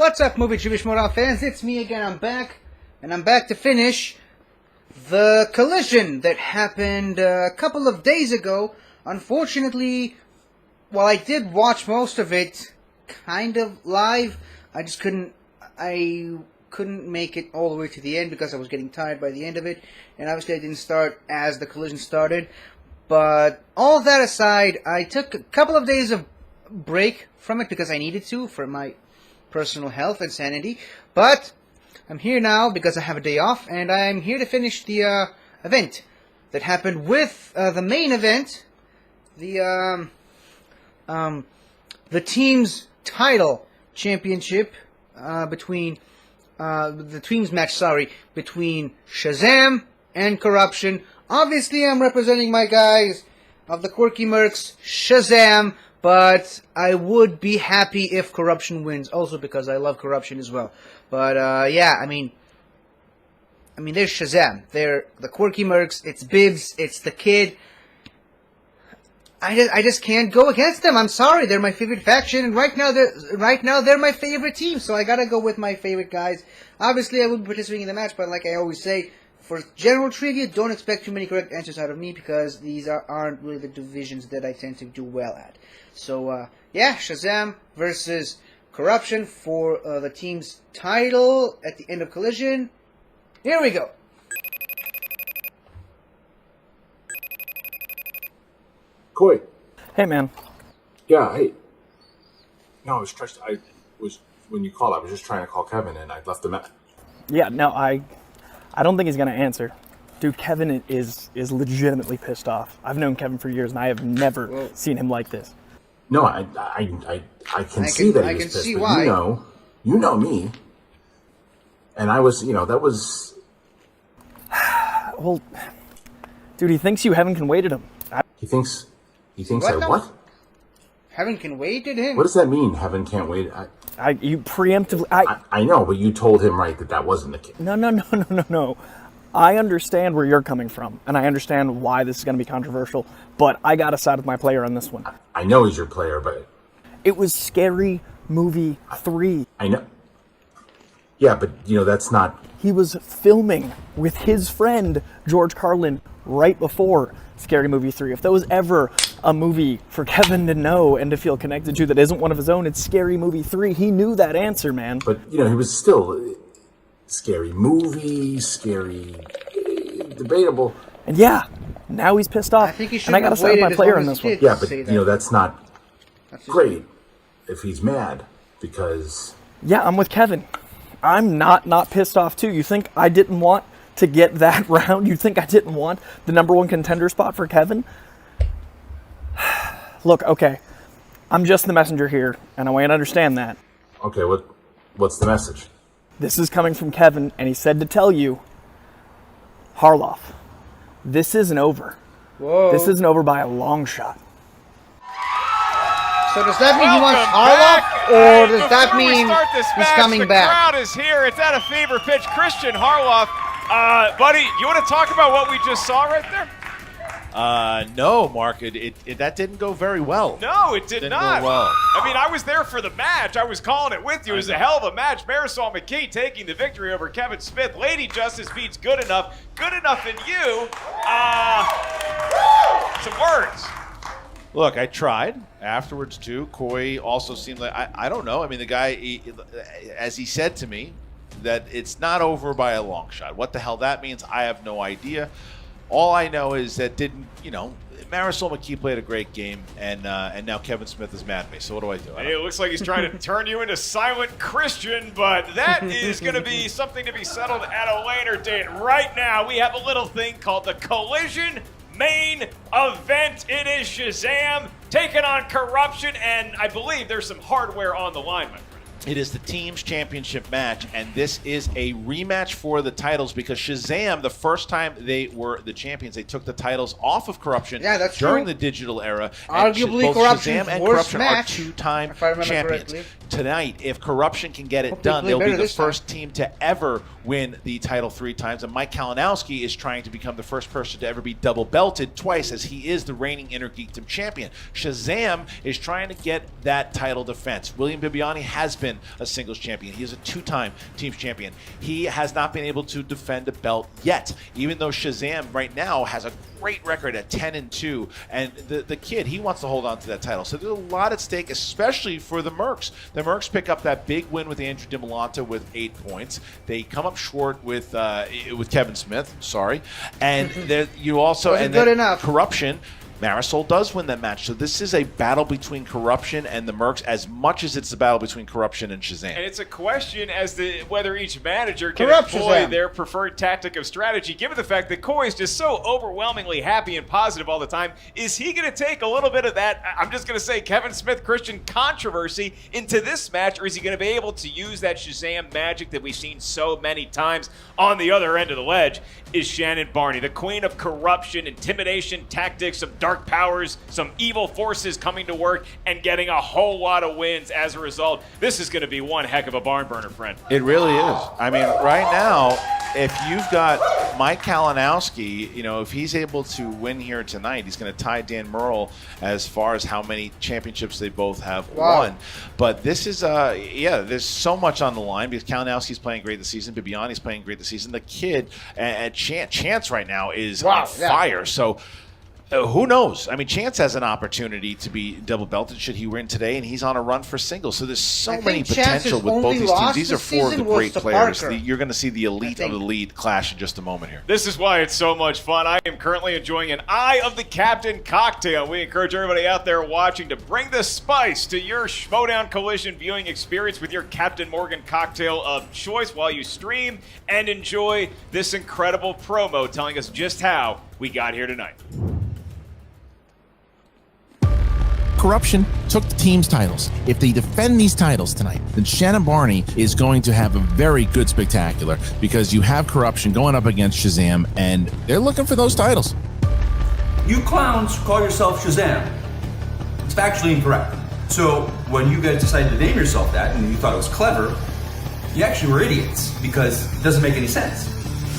What's up, movie trivia Schmoedown fans? It's me again. I'm back, and I'm back to finish the collision that happened a couple of days ago. Unfortunately, while I did watch most of it kind of live, I couldn't make it all the way to the end because I was getting tired by the end of it, and obviously I didn't start as the collision started. But all that aside, I took a couple of days of break from it because I needed to for my personal health and sanity. But I'm here now because I have a day off, and I'm here to finish the event that happened with the main event, the team's title championship between the team's match. Between Shazam and Corruption. Obviously, I'm representing my guys of the Quirky Mercs, Shazam, but I would be happy if Corruption wins, also because I love Corruption as well. But, yeah, I mean, there's Shazam. They're the Quirky Mercs, it's Bibbs, it's the Kid. I just can't go against them. I'm sorry, they're my favorite faction, and right now they're my favorite team, so I gotta go with my favorite guys. Obviously, I will be participating in the match, but like I always say, for general trivia, don't expect too many correct answers out of me because these aren't really the divisions that I tend to do well at. So, yeah, Shazam versus Corruption for the team's title at the end of Collision. Here we go. Coy. Hey, man. Yeah, hey. No, when you called, I was just trying to call Kevin, and I left him at... Yeah, no, I don't think he's going to answer. Dude, Kevin is legitimately pissed off. I've known Kevin for years, and I have never seen him like this. No, I can see that he was pissed, but why. You know me. And I was, that was... Well, dude, he thinks you haven't conwaited him. He thinks What? What? Heaven can wait at him? What does that mean, heaven can't wait? You preemptively... I know, but you told him, right, that wasn't the case. No. I understand where you're coming from, and I understand why this is going to be controversial, but I got to side with my player on this one. I know he's your player, but... It was Scary Movie 3. I know. Yeah, but, that's not... He was filming with his friend, George Carlin, right before Scary Movie 3. If there was ever a movie for Kevin to know and to feel connected to that isn't one of his own, it's Scary Movie 3. He knew that answer, man. But, he was still... Scary movie, scary... debatable. And yeah, now he's pissed off. And I got to side with my player on this one. Yeah, but, that's not great if he's mad, because... Yeah, I'm with Kevin. I'm not pissed off, too. You think I didn't want to get that round? You think I didn't want the #1 contender spot for Kevin? Look, okay, I'm just the messenger here, and I want you to understand that. Okay, what's the message? This is coming from Kevin, and he said to tell you, Harloff, this isn't over. Whoa. This isn't over by a long shot. So does that mean he wants Harloff, or does that mean he's coming back? The crowd is here. It's at a fever pitch. Christian Harloff. Buddy, you want to talk about what we just saw right there? No, Mark. That didn't go very well. No, it did not. Go well. I mean, I was there for the match. I was calling it with you. It was a hell of a match. Marisol McKee taking the victory over Kevin Smith. Lady Justice beats Good Enough. Good Enough in you. Some words. Look, I tried afterwards too. Coy also seemed like I don't know. I mean, the guy, as he said to me, that it's not over by a long shot. What the hell that means, I have no idea. All I know is that Marisol McKee played a great game, and now Kevin Smith is mad at me. So what do I do? It looks like he's trying to turn you into Silent Christian, but that is going to be something to be settled at a later date. Right now, we have a little thing called the Collision Main Event. It is Shazam taking on Corruption, and I believe there's some hardware on the line, my friend. It is the team's championship match, and this is a rematch for the titles because Shazam, the first time they were the champions, they took the titles off of Corruption during the digital era. Arguably, both Corruption's Shazam and worst Corruption match, are two-time champions. correctly. Tonight, if Corruption can get it Hopefully done, they'll be the this first team to ever win the title 3 times. And Mike Kalinowski is trying to become the first person to ever be double belted twice, as he is the reigning Inner Geekdom champion. Shazam is trying to get that title defense. William Bibiani has been been a singles champion. He is a 2-time teams champion. He has not been able to defend a belt yet, even though Shazam right now has a great record at 10-2. And the kid, he wants to hold on to that title. So there's a lot at stake, especially for the Mercs. The Mercs pick up that big win with Andrew DiMolanta with 8 points. They come up short with Kevin Smith, and you also and good then enough. Corruption. Marisol does win that match. So this is a battle between Corruption and the Mercs as much as it's a battle between Corruption and Shazam. And it's a question as to whether each manager can Corruption, employ Shazam. their preferred tactic of strategy, given the fact that Koi is just so overwhelmingly happy and positive all the time. Is he going to take a little bit of that, I'm just going to say, Kevin Smith-Christian controversy into this match, or is he going to be able to use that Shazam magic that we've seen so many times on the other end of the ledge? Is Shannon Barney, the queen of corruption, intimidation, tactics, some dark powers, some evil forces coming to work and getting a whole lot of wins as a result. This is going to be one heck of a barn burner, friend. It really is. I mean, right now, if you've got Mike Kalinowski, if he's able to win here tonight, he's going to tie Dan Murrell as far as how many championships they both have won. But this is, there's so much on the line because Kalinowski's playing great this season. Bibiani's playing great this season. The kid at Chance right now is on fire. So who knows? I mean, Chance has an opportunity to be double belted should he win today, and he's on a run for singles. So there's so many potential with both these teams. These are 4 of the great players. You're going to see the elite of the lead clash in just a moment here. This is why it's so much fun. I am currently enjoying an Eye of the Captain cocktail. We encourage everybody out there watching to bring the spice to your Schmoedown Collision viewing experience with your Captain Morgan cocktail of choice while you stream and enjoy this incredible promo telling us just how we got here tonight. Corruption took the team's titles. If they defend these titles tonight, then Shannon Barney is going to have a very good spectacular because you have Corruption going up against Shazam, and they're looking for those titles. You clowns call yourself Shazam. It's factually incorrect. So when you guys decided to name yourself that and you thought it was clever, you actually were idiots because it doesn't make any sense.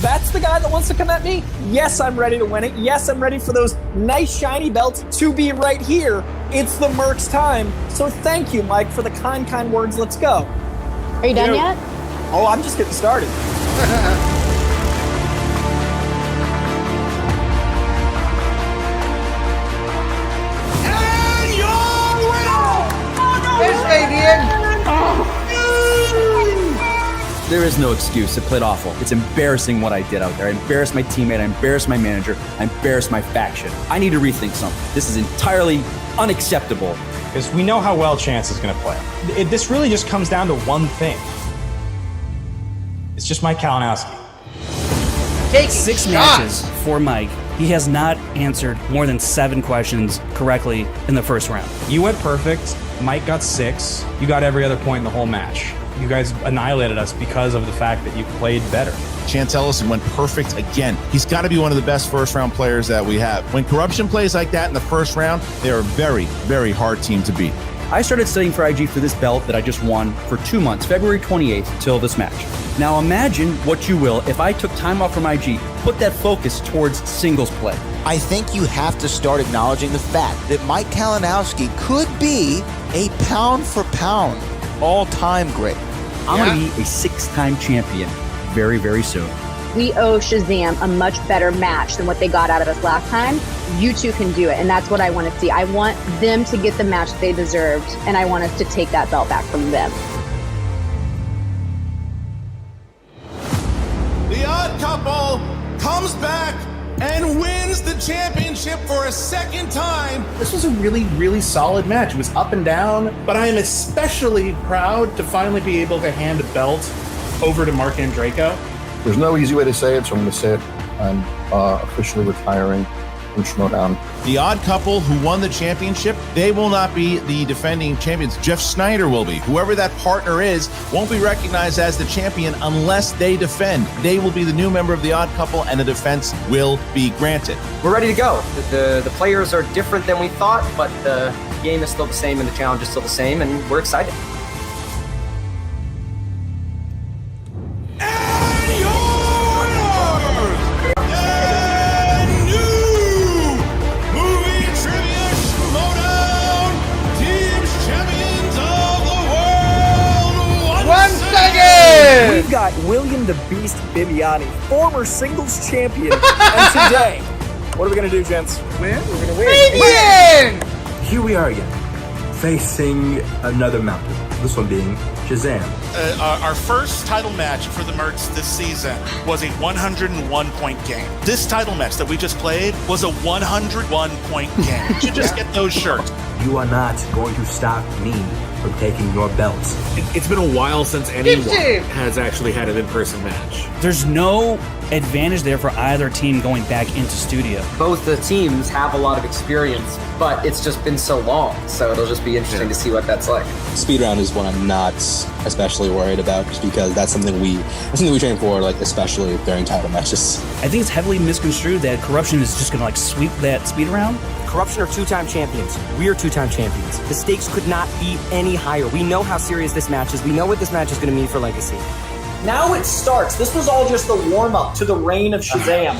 That's the guy that wants to come at me? Yes, I'm ready to win it. Yes, I'm ready for those nice shiny belts to be right here. It's the Mercs time. So thank you, Mike, for the kind words. Let's go. Are you done yet? Oh, I'm just getting started. And your winner! This Fabian! There is no excuse. It played awful. It's embarrassing what I did out there. I embarrassed my teammate. I embarrassed my manager. I embarrassed my faction. I need to rethink something. This is entirely unacceptable. Because we know how well Chance is going to play. This really just comes down to one thing. It's just Mike Kalinowski. Taking 6 shots. matches for Mike. He has not answered more than 7 questions correctly in the first round. You went perfect. Mike got 6. You got every other point in the whole match. You guys annihilated us because of the fact that you played better. Chance Ellison went perfect again. He's got to be one of the best first-round players that we have. When Corruption plays like that in the first round, they're a very, very hard team to beat. I started studying for IG for this belt that I just won for 2 months, February 28th till this match. Now imagine what you will if I took time off from IG, put that focus towards singles play. I think you have to start acknowledging the fact that Mike Kalinowski could be a pound-for-pound all-time great. I'm going to be a 6-time champion very, very soon. We owe Shazam a much better match than what they got out of us last time. You two can do it, and that's what I want to see. I want them to get the match they deserved, and I want us to take that belt back from them. The Odd Couple comes back and wins the championship for a second time. This was a really, really solid match. It was up and down, but I am especially proud to finally be able to hand a belt over to Mark Andraco. There's no easy way to say it, so I'm going to say it. I'm officially retiring from Schmoedown. The Odd Couple who won the championship, they will not be the defending champions. Jeff Snyder will be. Whoever that partner is won't be recognized as the champion unless they defend. They will be the new member of the Odd Couple, and the defense will be granted. We're ready to go. The players are different than we thought, but the game is still the same and the challenge is still the same, and we're excited. We've got William the Beast Bibiani, former singles champion, and today, what are we going to do, gents? Win? We're going to win. Win! Here we are again, facing another mountain. This one being Shazam. Our first title match for the Mercs this season was a 101-point game. This title match that we just played was a 101-point game. You should just get those shirts. You are not going to stop me from taking your belts. It's been a while since anyone has actually had an in-person match. There's no advantage there for either team going back into studio. Both the teams have a lot of experience, but it's just been so long, so it'll just be interesting to see what that's like. Speed round is one I'm not especially worried about, just because that's something we train for, like especially during title matches. I think it's heavily misconstrued that Corruption is just gonna like sweep that speed round. Corruption are two-time champions. We are two-time champions. The stakes could not be any higher. We know how serious this match is. We know what this match is going to mean for Legacy. Now it starts. This was all just the warm-up to the reign of Shazam.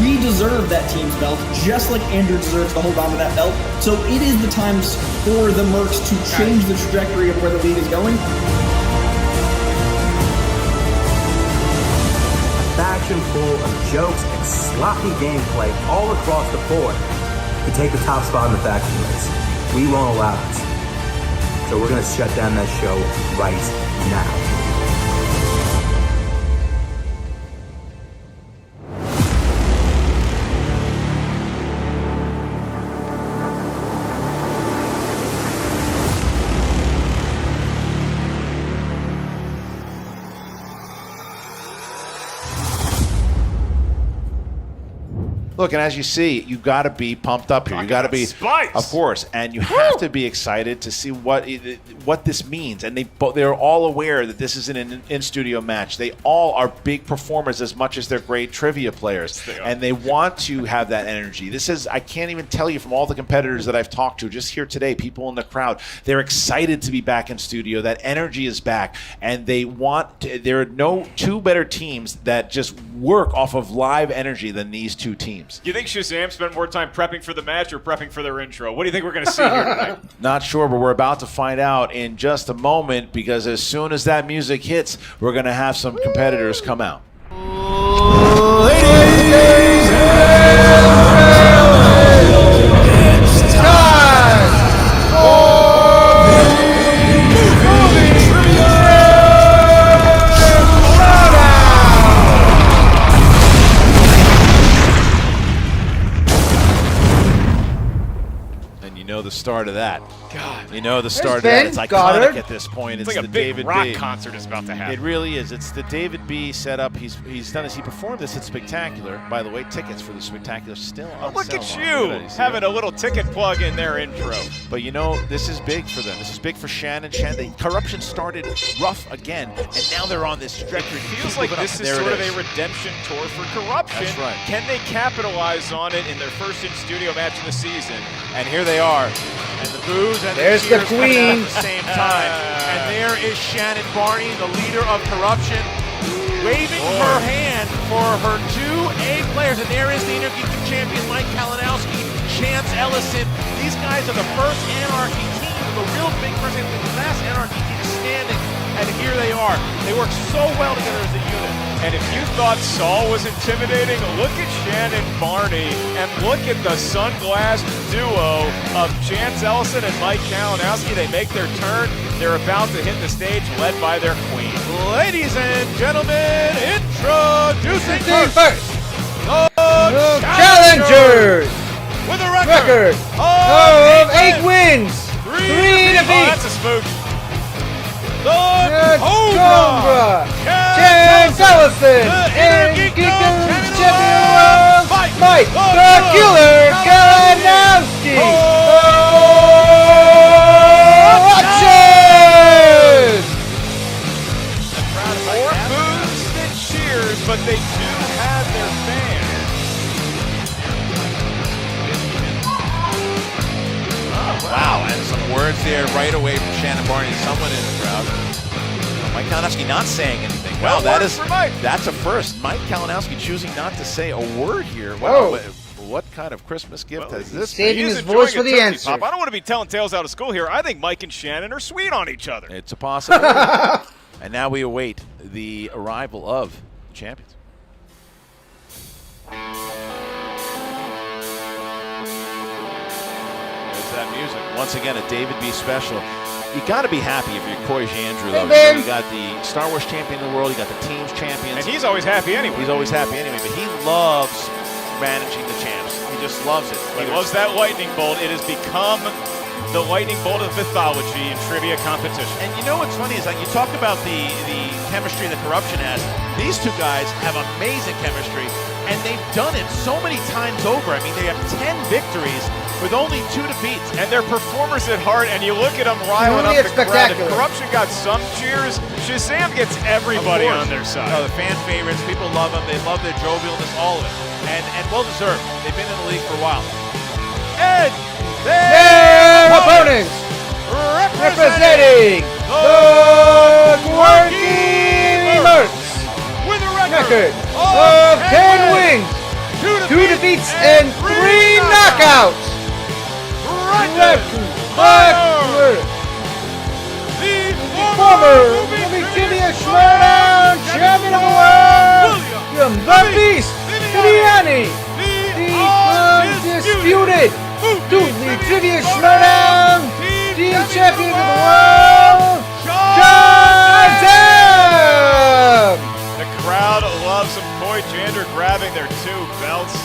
We deserve that team's belt, just like Andrew deserves to hold on to that belt. So it is the times for the Mercs to change the trajectory of where the league is going. Faction full of jokes and sloppy gameplay all across the board to take the top spot in the faction race. We won't allow it. So we're going to shut down that show right now. Look, and as you see, you got to be pumped up here. You got to be, of course, and you have to be excited to see what this means. And they're all aware that this is an in-studio match. They all are big performers as much as they're great trivia players, and they want to have that energy. This is, I can't even tell you from all the competitors that I've talked to just here today, people in the crowd, they're excited to be back in studio. That energy is back, and they want to, there are no two better teams that just work off of live energy than these two teams. You think Shazam spent more time prepping for the match or prepping for their intro? What do you think we're going to see here tonight? Not sure, but we're about to find out in just a moment, because as soon as that music hits, we're going to have some competitors come out. It's time for movie trivia And you know the start of that. God. You know the start of Ben that. It's iconic Goddard. at this point. It's like a the big David rock B. concert is about to happen. It really is. It's the David B setup. He's done this. He performed this at Spectacular. By the way, tickets for the Spectacular still on Look sale. at you having a little ticket plug in their intro. But you know, this is big for them. This is big for Shannon. Corruption started rough again, and now they're on this trajectory. It feels like this is sort of a redemption tour for Corruption. That's right. Can they capitalize on it in their first in-studio match of the season? And here they are. And the boos and There's the the cheers coming out queen. at the same time. And there is Shannon Barney, the leader of Corruption, waving her hand for her two A players. And there is the Inner Geek champion, Mike Kalinowski, Chance Ellison. These guys are the first Anarchy team, the real big first team, the last Anarchy team standing. And here they are. They work so well together as a unit. And if you thought Saul was intimidating, look at Shannon Barney and look at the sunglass duo of Chance Ellison and Mike Kalinowski. They make their turn. They're about to hit the stage led by their queen. Ladies and gentlemen, introducing first, the Challengers with a record of 8 wins, 3 defeats. Oh, that's a spook. The Cobra, Chance Ellison, and Geek champion, Mike the Killer Kalinowski. More boos than cheers, but they do have their fans. Wow, and some words there right away from Shannon Barney, someone in the crowd. Mike Kalinowski not saying anything. Wow, that's a first. Mike Kalinowski choosing not to say a word here. Wow, what kind of Christmas gift has this been? Saving his voice for the answer. I don't want to be telling tales out of school here. I think Mike and Shannon are sweet on each other. It's a possibility. And now we await the arrival of the champions. There's that music. Once again, a David B. special. You got to be happy if you're Corey Jandreau. Hey, you got the Star Wars champion of the world. You got the team's champions. And he's always happy anyway. He's always happy anyway, but he loves managing the champs. He just loves it. He loves that lightning bolt. It has become the lightning bolt of mythology in trivia competition. And you know what's funny is that you talk about the chemistry that Corruption has. These two guys have amazing chemistry, and they've done it so many times over. I mean, they have 10 victories with only 2 defeats. And they're performers at heart, and you look at them riling up the crowd. If Corruption got some cheers, Shazam gets everybody on their side. No, the fan favorites, people love them. They love their jovialness, all of it. And well-deserved. They've been in the league for a while. And their opponents, representing the Quirky Mercs, with a record of 10 wins, 2 defeats, and 3 knockouts. The former Movie Trivia Schmoedown champion of the world, the Beast, Viviani, the undisputed Movie Trivia Schmoedown team champion of the world, Shazam! The crowd loves some Corey Jandreau grabbing their 2 belts.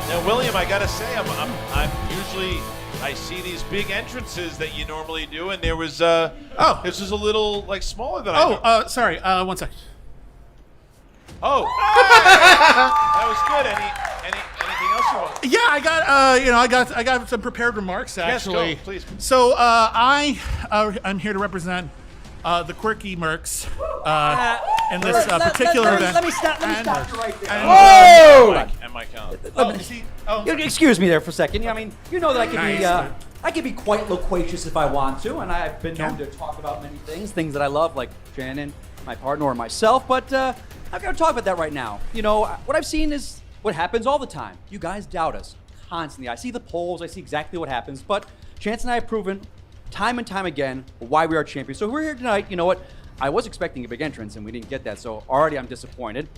Now, William, I gotta say, I'm usually I see these big entrances that you normally do, and there was this is a little like smaller than I do. Sorry. 1 second. Oh, that was good. Anything else you want? Yeah, I got some prepared remarks actually. Yes, go, please. So I'm here to represent the Quirky Mercs in this particular event. Let me stop you right there. Whoa! And Mike Allen. Excuse me there for a second. I mean, you know that I can be quite loquacious if I want to, and I've been known to talk about many things that I love, like Shannon, my partner, or myself. But I'm going to talk about that right now. You know, what I've seen is what happens all the time. You guys doubt us constantly. I see the polls. I see exactly what happens. But Chance and I have proven time and time again why we are champions. So we're here tonight. You know what? I was expecting a big entrance, and we didn't get that. So already I'm disappointed.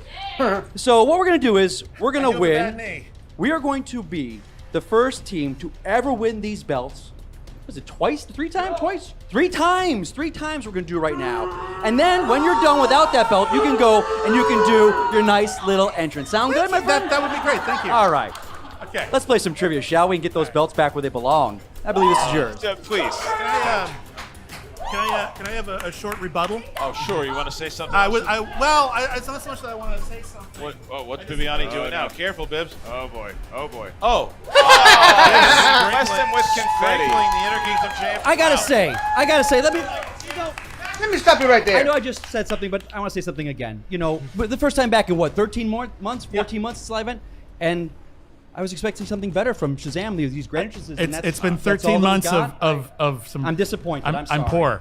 So what we're going to do is we're going to win. We are going to be the first team to ever win these belts. Was it twice? 3 times? Twice? 3 times. 3 times we're going to do right now. And then when you're done without that belt, you can go and you can do your nice little entrance. Sound good, my friend? That would be great. Thank you. All right. Okay. Let's play some trivia, shall we? And get those belts back where they belong. I believe this is yours. Please. Can I have a short rebuttal? Oh, sure. You want to say something? It's not so much that I want to say something. What's Bibiani doing now? Careful, Bibbs. Oh boy. Oh. Blessed him with confetti. The Inner Kingdom champ. I gotta say, let me stop you right there. I know I just said something, but I want to say something again. You know, but the first time back in 13 months, 14 months since I went, and I was expecting something better from Shazam. These great entrances. It's been 13 months of some. I'm disappointed. I'm poor.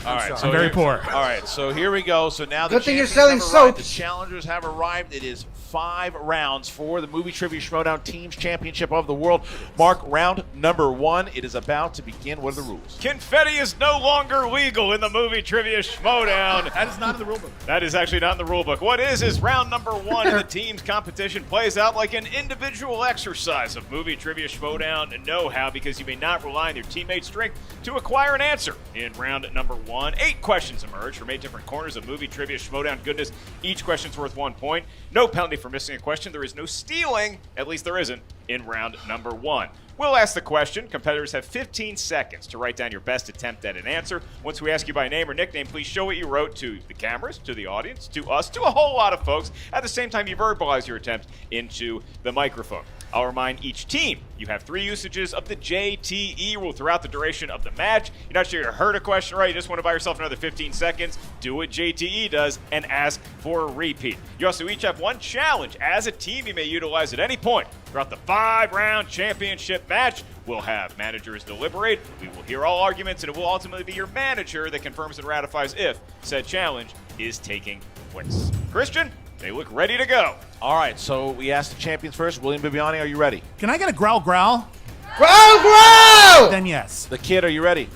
All right, I'm very poor. All right, so here we go. So now the Good thing you're champions selling have arrived. soaps. The challengers have arrived. It is 5 rounds for the Movie Trivia Schmoedown Teams Championship of the World. Mark, round number 1. It is about to begin. What are the rules? Confetti is no longer legal in the Movie Trivia Schmoedown. That is not in the rulebook. That is actually not in the rulebook. What is round number 1 of the team's competition plays out like an individual exercise of Movie Trivia Schmoedown and know-how, because you may not rely on your teammates' strength to acquire an answer. In round number 1, 8 questions emerge from 8 different corners of Movie Trivia Schmoedown goodness. Each question's worth 1 point. No penalty for missing a question. There is no stealing, at least there isn't, in round number 1. We'll ask the question. Competitors have 15 seconds to write down your best attempt at an answer. Once we ask you by name or nickname, please show what you wrote to the cameras, to the audience, to us, to a whole lot of folks. At the same time, you verbalize your attempt into the microphone. I'll remind each team you have 3 usages of the JTE rule throughout the duration of the match. You're not sure you heard a question right, you just want to buy yourself another 15 seconds, do what JTE does and ask for a repeat. You also each have 1 challenge as a team you may utilize at any point throughout the 5-round championship match. We'll have managers deliberate, we will hear all arguments, and it will ultimately be your manager that confirms and ratifies if said challenge is taking place. Christian, they look ready to go. All right, so we asked the champions first. William Bibiani, are you ready? Can I get a growl? Growl, growl! Then yes. The Kid, are you ready?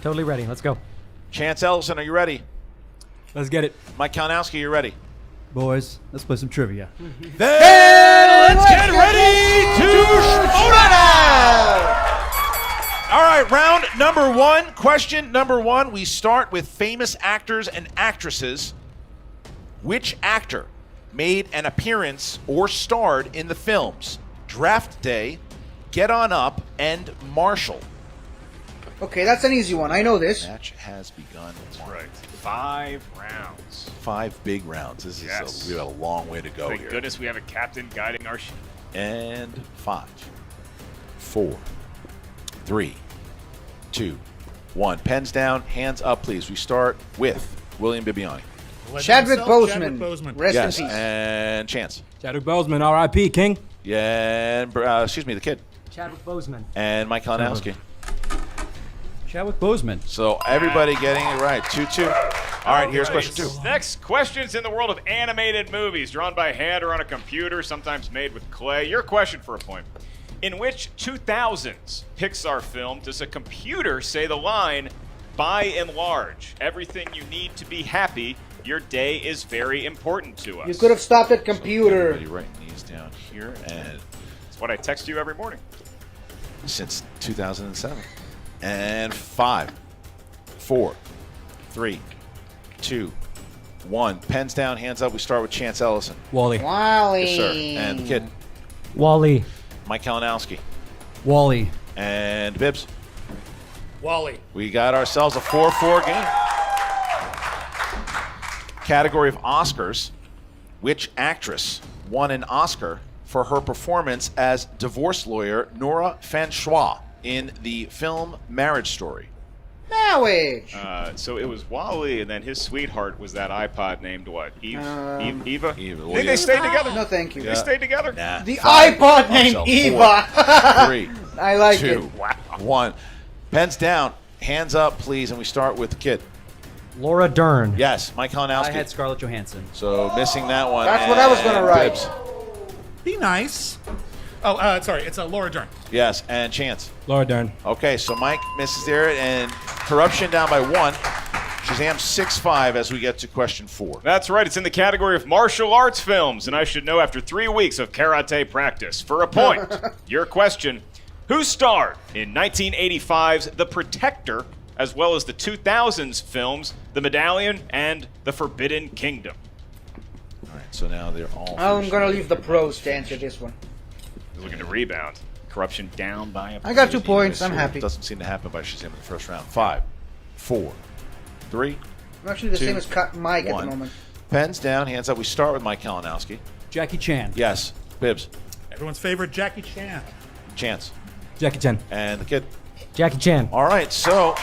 Totally ready. Let's go. Chance Ellison, are you ready? Let's get it. Mike Kalinowski, you ready? Boys, let's play some trivia. Then let's get ready to Schmoedown! All right, round number one. Question number one. We start with famous actors and actresses. Which actor made an appearance or starred in the films Draft Day, Get On Up, and Marshall? Okay, that's an easy one. I know this. Match has begun. That's right. 5 rounds. 5 big rounds. This is we have a long way to go Thank here. goodness we have a captain guiding our ship. And 5, 4, 3, 2, 1. Pens down, hands up, please. We start with William Bibiani. Chadwick Boseman. Rest Yes, in peace. and Chance. Chadwick Boseman, R.I.P. King. Yeah, and excuse me, the kid. Chadwick Boseman. And Mike Kalinowski. Chadwick Boseman. So everybody getting it right. 2-2. All right, here's question 2. Next question's in the world of animated movies, drawn by hand or on a computer, sometimes made with clay. Your question for a point. In which 2000s Pixar film does a computer say the line, by and large, everything you need to be happy, your day is very important to us? You could have stopped at computer. Everybody writing these down here, and It's what I text you every morning. since 2007. And 5, 4, 3, 2, 1. Pens down, hands up. We start with Chance Ellison. Wally. Wally. Yes, sir. And the kid. Wally. Mike Kalinowski. Wally. And Bibbs. Wally. We got ourselves a 4-4 game. Category of Oscars. Which actress won an Oscar for her performance as divorce lawyer Nora Francois in the film Marriage Story? Marriage. So it was Wally, and then his sweetheart was that iPod named what? Eva? Eva. They stayed together. No, thank you. They stayed together. Nah. The 5, iPod named so Eva. 4, 3, I like 2, it. 1. Pens down, hands up, please, and we start with the kid. Laura Dern. Yes, Mike Kalinowski. I had Scarlett Johansson. So missing that one. That's what I was gonna and write. Bibbs. Be nice. Oh, sorry. It's Laura Dern. Yes, and Chance. Laura Dern. Okay, so Mike misses there, and Corruption down by 1. Shazam 6-5 as we get to question 4. That's right. It's in the category of martial arts films, and I should know after 3 weeks of karate practice. For a point, your question, who starred in 1985's The Protector, as well as the 2000s films The Medallion and The Forbidden Kingdom? All right, so now they're all... I'm going to leave the pros to answer this one. He's looking to rebound. Corruption down by a I got 2 points. I'm happy. Doesn't seem to happen by Shazam in the first round. 5, 4, 3, I'm actually the 2, same as Mike at 1. the moment. Pens down, hands up. We start with Mike Kalinowski. Jackie Chan. Yes, Bibbs. Everyone's favorite Jackie Chan. Chance. Jackie Chan. And the kid. Jackie Chan. All right, so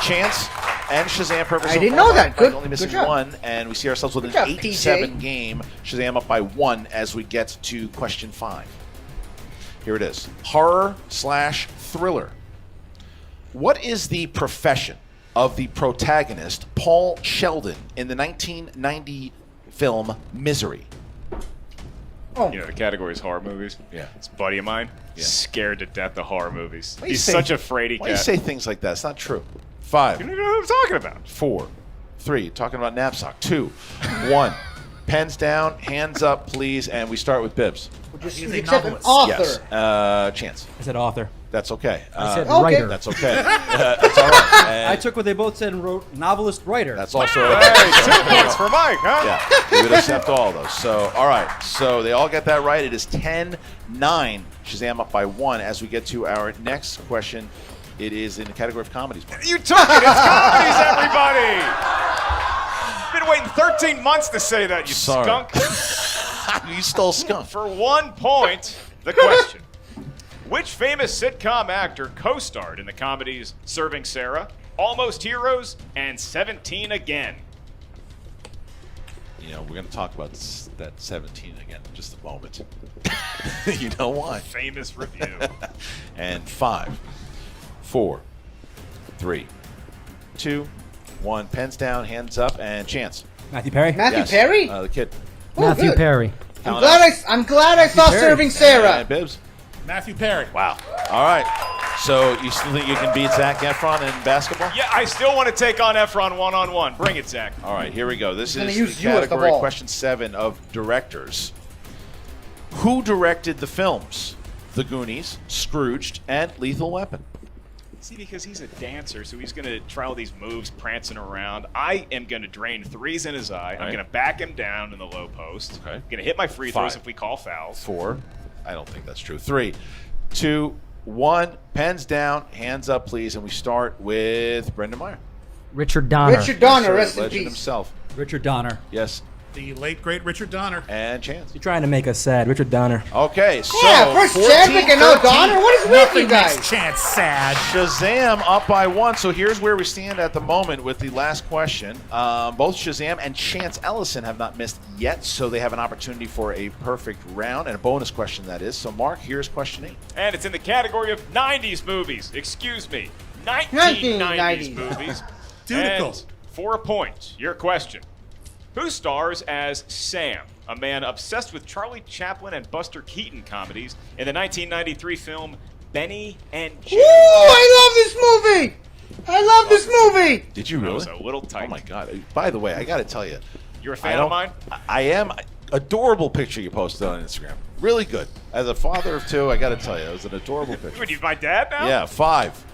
Chance and Shazam purpose. I didn't know that. Good. Only missing Good job. 1, and we see ourselves with an Good job, 8-7 PJ. game. Shazam up by 1 as we get to question 5. Here it is: horror/thriller. What is the profession of the protagonist Paul Sheldon in the 1990 film Misery? Oh. You know, the category is horror movies. Yeah. It's a buddy of mine. Yeah. Scared to death of horror movies. Why you He's say- such a fraidy Why do you cat. say things like that? It's not true. 5. You don't know what I'm talking about. 4, 3, talking about knapsack. 2, 1. Pens down, hands up, please, and we start with Bibbs. He's except an author. Yes. Chance. I said author. That's okay. I said okay. writer. That's okay. That's all right. And I took what they both said and wrote novelist writer. that's also Hey, 2 points for Mike, huh? Yeah, we would accept all of those. So, all right. So they all get that right. It is 10-9. Shazam up by 1 as we get to our next question. It is in the category of comedies. You took it. It's comedies, everybody. Been waiting 13 months to say that, you Sorry. skunk. You stole skunk. For 1 point, the question. Which famous sitcom actor co-starred in the comedies Serving Sarah, Almost Heroes, and 17 Again? You know, we're going to talk about that 17 again in just a moment. You know why? Famous review. And 5, 4, 3, 2, 1. Pens down, hands up, and Chance. Matthew Perry. Matthew Yes. Perry? The kid. Oh, Matthew good. Perry. I'm glad I saw Perry. Serving Sarah. And Bibbs. Matthew Perry. Wow. All right. So you still think you can beat Zac Efron in basketball? Yeah, I still want to take on Efron one-on-one. Bring it, Zach. All right, here we go. This gonna is use the you as the category ball. question 7 of directors. Who directed the films The Goonies, Scrooged, and Lethal Weapon? See, because he's a dancer, so he's going to try all these moves, prancing around. I am going to drain threes in his eye. I'm Right. going to back him down in the low post. Okay. Going to hit my free throws 5. if we call fouls. 4. I don't think that's true. 3, 2, 1. Pens down, hands up, please. And we start with Brendan Meyer. Richard Donner. Richard Donner, Sir, rest in legend peace. himself. Richard Donner. Yes. The late, great Richard Donner. And Chance. You're trying to make us sad. Richard Donner. Okay, so Yeah, first 14, Chadwick and now 13. Donner. What is with you Nothing guys? makes Chance sad. Shazam up by 1. So here's where we stand at the moment with the last question. Both Shazam and Chance Ellison have not missed yet, so they have an opportunity for a perfect round and a bonus question, that is. So, Mark, here's question 8. And it's in the category of 90s movies. Excuse me. 1990s movies. Dudical. And for a point, your question. Who stars as Sam, a man obsessed with Charlie Chaplin and Buster Keaton comedies in the 1993 film Benny and Ooh, Joe? I love this movie! I love this movie! Did you That really? was a little tight. Oh, my God. By the way, I got to tell you. You're a fan of mine? I am. Adorable picture you posted on Instagram. Really good. As a father of 2, I got to tell you, it was an adorable picture. What, you my dad now? Yeah, 5,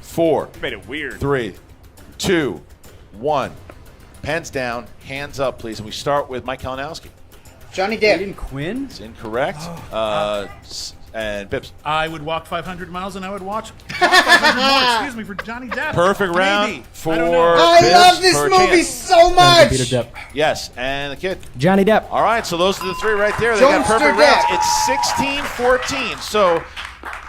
4, You made it weird. 3, 2, 1. Pens down, hands up, please. And we start with Mike Kalinowski. Johnny Depp. Aiden Quinn? It's incorrect. And Bibbs. I would walk 500 miles and I would watch 500 more, excuse me, for Johnny Depp. Perfect round Maybe. for I don't know. I Bibbs love this for a movie chance. so much! Peter Depp. Yes, and the kid. Johnny Depp. All right, so those are the 3 right there. They got Johnster perfect rounds. Depp. It's 16-14. So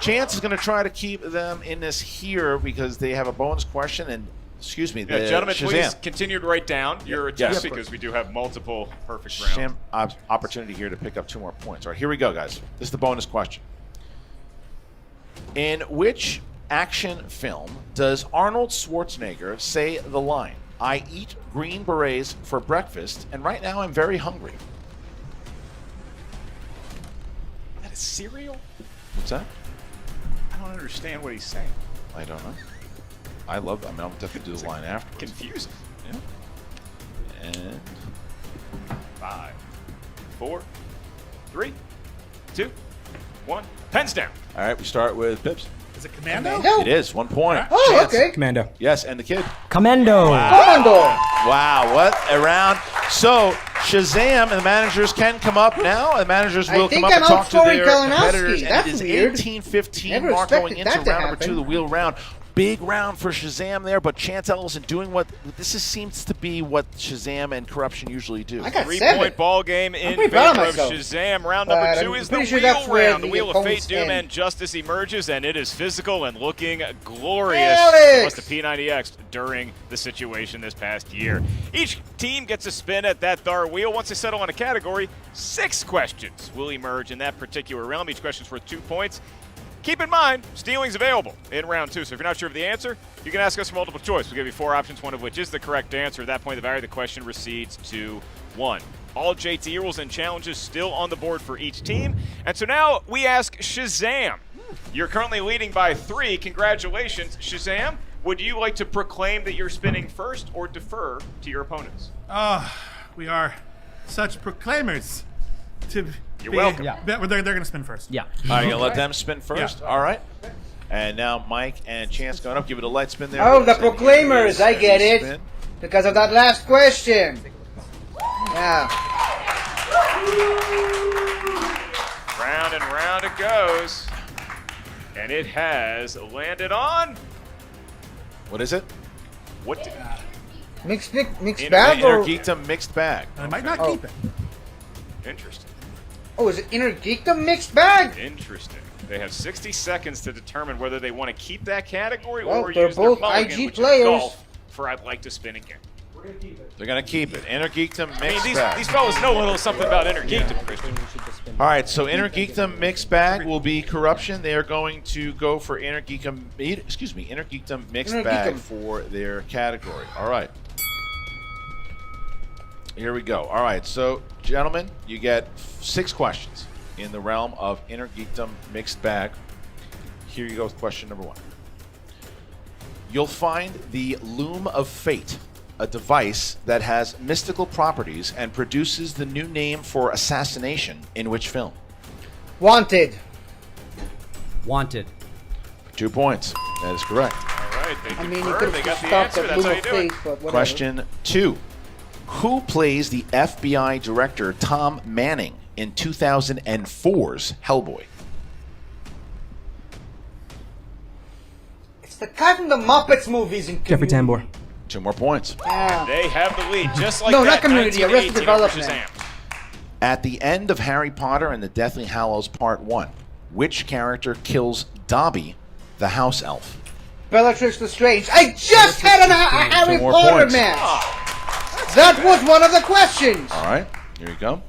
Chance is going to try to keep them in this here because they have a bonus question. And, excuse me, Yeah, gentlemen, Shazam. please continue to write down your attempts Yes. because we do have multiple perfect rounds. Shazam opportunity here to pick up 2 more points. All right, here we go, guys. This is the bonus question. In which action film does Arnold Schwarzenegger say the line, "I eat green berets for breakfast, and right now I'm very hungry"? That is cereal? What's that? I don't understand what he's saying. I don't know. I love that. I mean, I'll definitely do the line afterwards. Confusing. Yeah. And 5, 4, 3, 2, 1. Pens down. all right, we start with Pips. Is it Commando? It is 1 point. Oh, Chance. okay. Commando. Yes, and the kid. Commando. Commando. Wow, what a round. So Shazam and the managers can come up now. The managers I will think come up and I'm talk to outscoring their Kalinowski. competitors. That's and it weird. is 18-15 Never mark going expected into that to round number 2, happen. the wheel round. Big round for Shazam there, but Chance Ellison doing what seems to be what Shazam and Corruption usually do. I got 3-point 7. ball game in pretty proud favor of of myself. Shazam. Round But number 2 I'm is the pretty sure wheel that's where round. The the wheel of fate, opponents doom, end. and justice emerges, and it is physical and looking glorious. Alex! Plus the P90X during the situation this past year. Each team gets a spin at that thar wheel. Once they settle on a category, 6 questions will emerge in that particular realm. Each question's worth 2 points. Keep in mind, stealing's available in round 2, so if you're not sure of the answer, you can ask us for multiple choice. We'll give you 4 options, one of which is the correct answer. At that point, the value of the question recedes to 1. All JT rules and challenges still on the board for each team. And so now we ask Shazam. You're currently leading by 3. Congratulations. Shazam, would you like to proclaim that you're spinning first or defer to your opponents? We are such proclaimers. You're welcome. They're going to spin first. Yeah. All right, you're going to let them spin first? Yeah. All right. And now Mike and Chance going up. Give it a light spin there. Oh, the Proclaimers. I get it. Spin. Because of that last question. Yeah. Round and round it goes. And it has landed on. What is it? What? Mixed bag Inner or... Geekdom mixed bag. I might not Oh. keep it. Interesting. Oh, is it Inner Geekdom mixed bag? Interesting. They have 60 seconds to determine whether they want to keep that category Well, or they're use their both mulligan, IG which players. is golf, for I'd like to spin again. They're going to keep it. Inner Geekdom mixed I mean, these bag. fellas know a little something about Inner Geekdom, Christian. All right, so Inner Geekdom mixed bag will be Corruption. They are going to go for Inner Geekdom mixed Inner bag Geekdom. for their category. All right. Here we go. All right, so gentlemen, you get 6 questions in the realm of Inner Geekdom mixed bag. Here you go with question number 1. You'll find the Loom of Fate, a device that has mystical properties and produces the new name for assassination in which film? Wanted. Wanted. 2 points. That is correct. All right, they I mean, you concur. could They have got the stopped answer. at That's how Loom you of do it. Fate, but whatever. Question 2. Who plays the FBI director Tom Manning in 2004's Hellboy? It's the guy from the Muppets movies in Jeffrey Community. Tambor. 2 more points. Yeah. They have the lead, just like No, that. not Community, Arrested 1918 over Development. Shazam. At the end of Harry Potter and the Deathly Hallows Part 1, which character kills Dobby, the house elf? Bellatrix Lestrange. I just had a Harry 2 more Potter points. match. That was one of the questions. All right, here you go.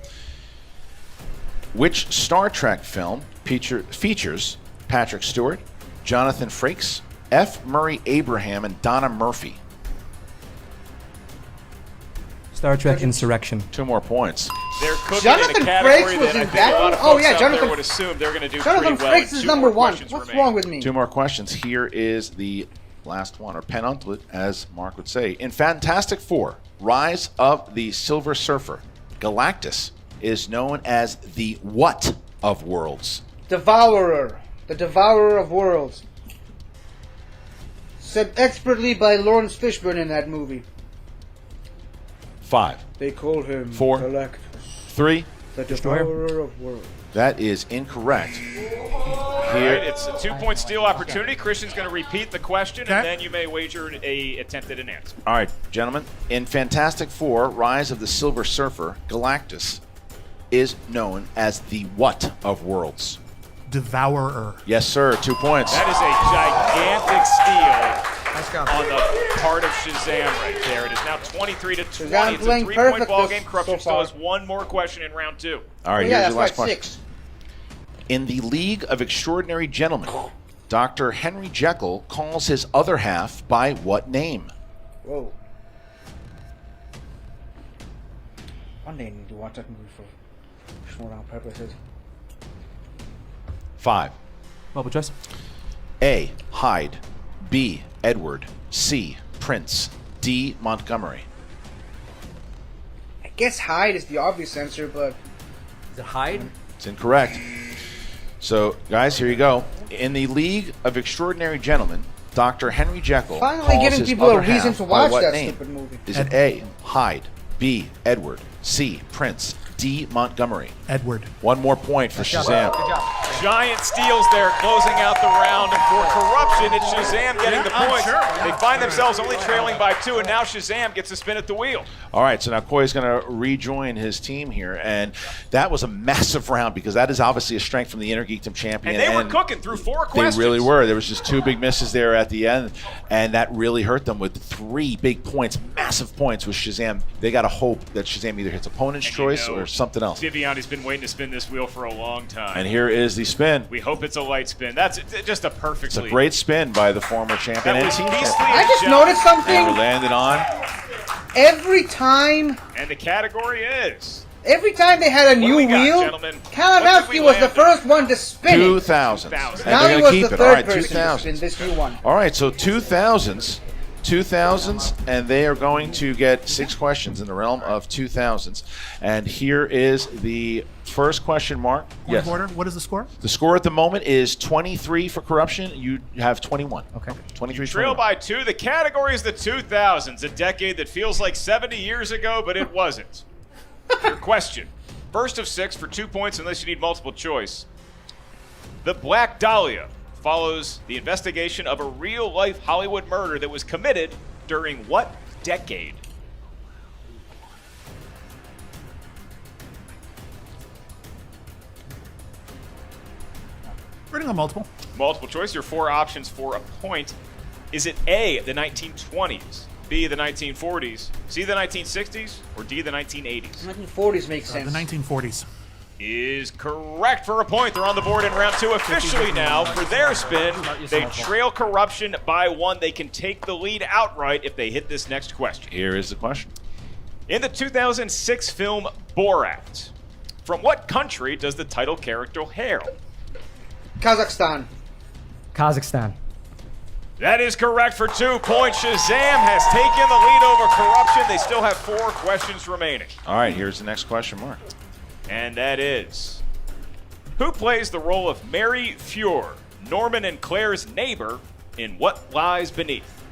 Which Star Trek film features Patrick Stewart, Jonathan Frakes, F. Murray Abraham, and Donna Murphy? Star Trek Insurrection. 2 more points. They're cooking Jonathan in a category Frakes was that I in think that a lot one? of Oh, folks yeah, out Jonathan- there would assume they're going to do Jonathan pretty well. Frakes is number 1. What's wrong with me? 2 more questions. Here is the last one, or penultimate, as Mark would say. In Fantastic Four, Rise of the Silver Surfer, Galactus is known as the what of worlds? Devourer. The Devourer of Worlds. Said expertly by Lawrence Fishburne in that movie. 5, They call him 4, Galactus. 3. The Devourer of Worlds. That is incorrect. All Here, right, it's a 2-point steal opportunity. Christian's going to repeat the question, and then you may wager a attempt at an answer. all right, gentlemen. In Fantastic Four, Rise of the Silver Surfer, Galactus is known as the what of worlds? Devourer. Yes, sir. 2 points. That is a gigantic steal on the part of Shazam right there. It is now 23-20. It's a playing 3-point perfect ball this- game. Corruption so still far. has one more question in round 2. All right, yeah, here's your last that's right, question. 6. In the League of Extraordinary Gentlemen, Dr. Henry Jekyll calls his other half by what name? Whoa. One day I need to watch that movie for Schmoedown purposes. 5. Multiple choice. A. Hyde. B. Edward. C. Prince. D. Montgomery. I guess Hyde is the obvious answer, but... Is it Hyde? It's incorrect. So, guys, here you go. In the League of Extraordinary Gentlemen, Dr. Henry Jekyll Finally calls getting his people a other reason half to by watch what that name? stupid movie. Is it A. Hyde. B. Edward. C. Prince. D. Montgomery. Edward. 1 more point for Shazam. Good job. Giant steals there, closing out the round. And for Corruption, it's Shazam getting the points. They find themselves only trailing by 2, and now Shazam gets a spin at the wheel. All right, so now Koi's going to rejoin his team here, and that was a massive round because that is obviously a strength from the Inner Geekdom champion. And they were cooking through 4 questions. They really were. There was just 2 big misses there at the end, and that really hurt them with 3 big points, massive points with Shazam. They got to hope that Shazam either hits opponent's choice or something else. Viviani's been waiting to spin this wheel for a long time. And here is the spin. We hope it's a light spin. That's just a perfect It's a lead. great spin by the former champion That and was team beastly. champion. I just noticed something. And we landed on. Every time And the category is... they had a new we got, wheel, gentlemen? What did Kalinowski we was the land first one to spin it. 2000s. And Now they're he gonna was keep the it. All right, third person to 2000s. spin this new one. All right, so 2000s, and they are going to get 6 questions in the realm of 2000s. And here is the first question, Mark. Point of order. What is the score? The score at the moment is 23 for Corruption. You have 21. Okay. 23. Trail by 2. The category is the 2000s, a decade that feels like 70 years ago, but it wasn't. Your question. First of 6 for 2 points unless you need multiple choice. The Black Dahlia follows the investigation of a real-life Hollywood murder that was committed during what decade? Running on multiple. Multiple choice. Your 4 options for a point. Is it A, the 1920s, B, the 1940s, C, the 1960s, or D, the 1980s? 1940s makes sense. The 1940s. Is correct for a point. They're on the board in round 2 officially now for their spin. They trail Corruption by 1. They can take the lead outright if they hit this next question. Here is the question. In the 2006 film Borat, from what country does the title character hail? Kazakhstan. Kazakhstan. That is correct for 2 points. Shazam has taken the lead over Corruption. They still have 4 questions remaining. All right, here's the next question, Mark. And that is, who plays the role of Mary Fuhr, Norman and Claire's neighbor, in What Lies Beneath?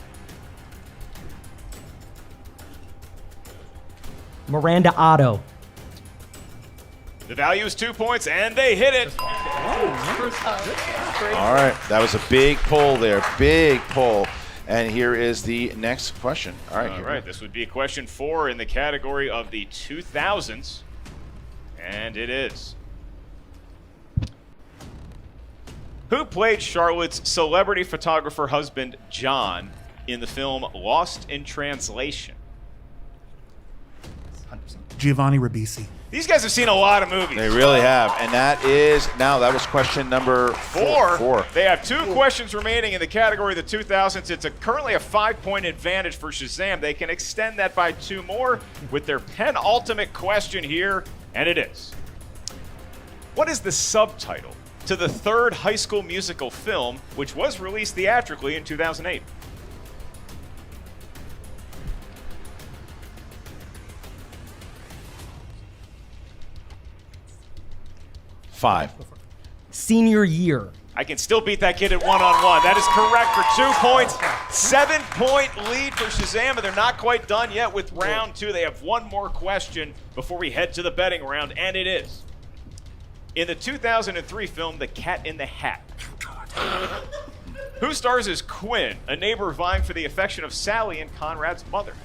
Miranda Otto. The value is 2 points, and they hit it. All right, that was a big pull there, big pull. And here is the next question. All right, This would be question 4 in the category of the 2000s, and it is. Who played Charlotte's celebrity photographer husband, John, in the film Lost in Translation? Giovanni Ribisi. These guys have seen a lot of movies. They really have. And that was question number 4. They have 2 questions remaining in the category of the 2000s. It's currently a 5-point advantage for Shazam. They can extend that by 2 more with their penultimate question here, and it is. What is the subtitle to the 3rd High School Musical film, which was released theatrically in 2008? Five. Senior year. I can still beat that kid at one-on-one. That is correct for 2 points. 7-point lead for Shazam, and they're not quite done yet with round 2. They have 1 more question before we head to the betting round, and it is. In the 2003 film, The Cat in the Hat, who stars as Quinn, a neighbor vying for the affection of Sally and Conrad's mother?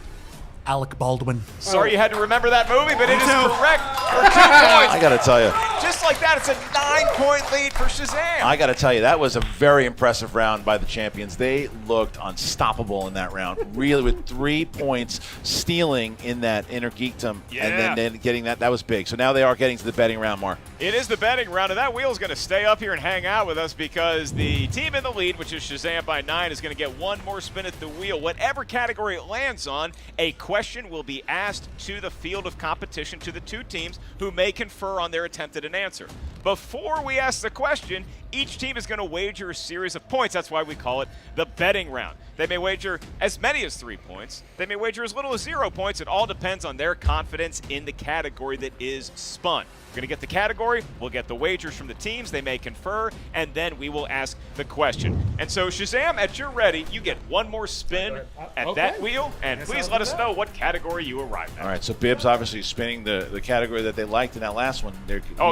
Alec Baldwin. Sorry you had to remember that movie, but it is correct for 2 points. I got to tell you. Just like that, it's a 9-point lead for Shazam. I got to tell you, that was a very impressive round by the champions. They looked unstoppable in that round, really, with 3 points, stealing in that inner geekdom, and then getting that. That was big. So now they are getting to the betting round, Mark. It is the betting round, and that wheel's going to stay up here and hang out with us because the team in the lead, which is Shazam by 9, is going to get 1 more spin at the wheel. Whatever category it lands on, a question will be asked to the field of competition, to the 2 teams who may confer on their attempt at an answer. Before we ask the question, each team is going to wager a series of points. That's why we call it the betting round. They may wager as many as 3 points. They may wager as little as 0 points. It all depends on their confidence in the category that is spun. We're going to get the category, we'll get the wagers from the teams, they may confer, and then we will ask the question. And so, Shazam, at your ready, you get 1 more spin at that wheel, and please let us know what category you arrived at. All right, so Bibbs obviously spinning the category that they liked in that last one.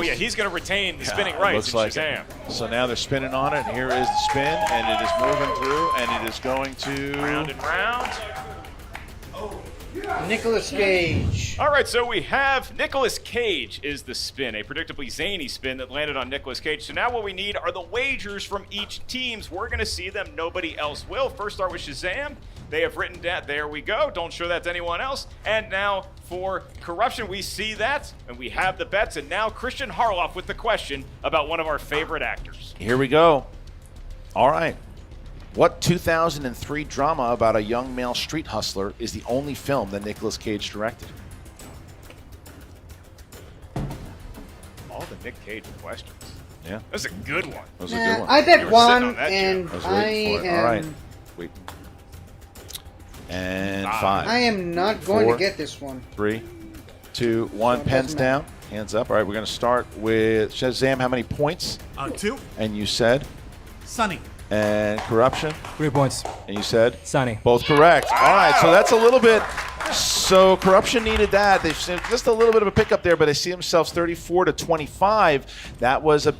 He's going to retain the spinning rights in Shazam. So now they're spinning on it, and here is the spin, and it is moving through, and it is going to... Round and round. Nicolas Cage. All right, so we have Nicolas Cage is the spin, a predictably zany spin that landed on Nicolas Cage. So now what we need are the wagers from each teams. We're going to see them. Nobody else will. First start with Shazam. They have written that. There we go. Don't show that to anyone else. And now for Corruption, we see that, and we have the bets. And now Christian Harloff with the question about one of our favorite actors. Here we go. All right. What 2003 drama about a young male street hustler is the only film that Nicolas Cage directed? All the Nick Cage questions. Yeah. That's a good one. That was a good one. I bet You were 1, sitting on that, and Jim. I am... All right. Wait. And 5. I am not going 4, to get this one. 3, 2, 1. Pens down. Hands up. All right, we're going to start with Shazam. How many points? 2. And you said? Sunny. And Corruption? 3 points. And you said? Sunny. Both correct. All right, so that's a little bit. So Corruption needed that. They've seen just a little bit of a pickup there, but they see themselves 34-25. That was at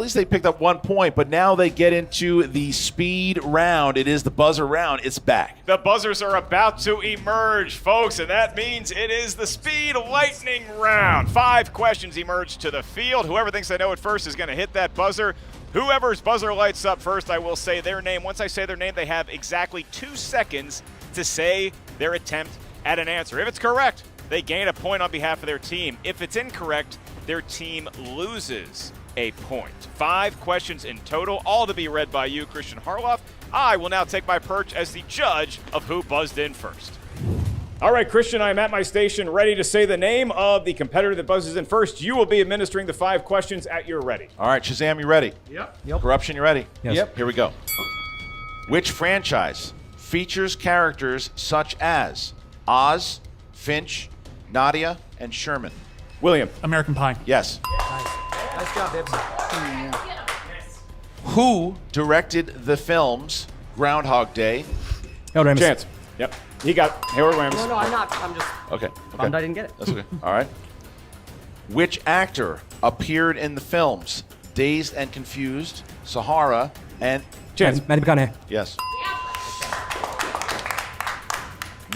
least they picked up 1 point, but now they get into the speed round. It is the buzzer round. It's back. The buzzers are about to emerge, folks, and that means it is the speed lightning round. 5 questions emerge to the field. Whoever thinks they know it first is going to hit that buzzer. Whoever's buzzer lights up first, I will say their name. Once I say their name, they have exactly 2 seconds to say their attempt at an answer. If it's correct, they gain a point on behalf of their team. If it's incorrect, their team loses a point. 5 questions in total, all to be read by you, Christian Harloff. I will now take my perch as the judge of who buzzed in first. All right, Christian, I'm at my station ready to say the name of the competitor that buzzes in first. You will be administering the 5 questions at your ready. All right, Shazam, you ready? Yep. Corruption, you ready? Yes. Yep. Here we go. Which franchise features characters such as Oz, Finch, Nadia, and Sherman? William. American Pie. Yes. Nice job, Bibbs. Who directed the films Groundhog Day? Harold Ramis. Chance. Yep. He got Harold Ramis. No, I'm not. I'm just Okay. bummed I didn't get it. That's okay. All right. Which actor appeared in the films Dazed and Confused, Sahara, and Chance. Matthew McConaughey. Yes.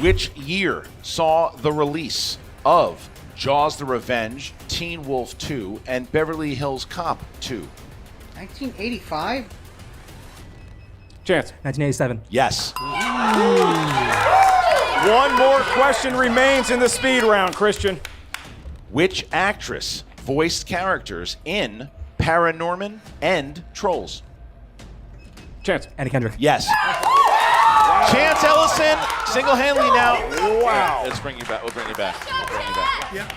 Which year saw the release of Jaws the Revenge, Teen Wolf 2, and Beverly Hills Cop 2? 1985? Chance. 1987. Yes. One more question remains in the speed round, Christian. Which actress voiced characters in Paranorman and Trolls? Chance. Anna Kendrick. Yes. Chance Ellison, single-handedly now. Wow. Let's bring you back. We'll bring you back. Yeah.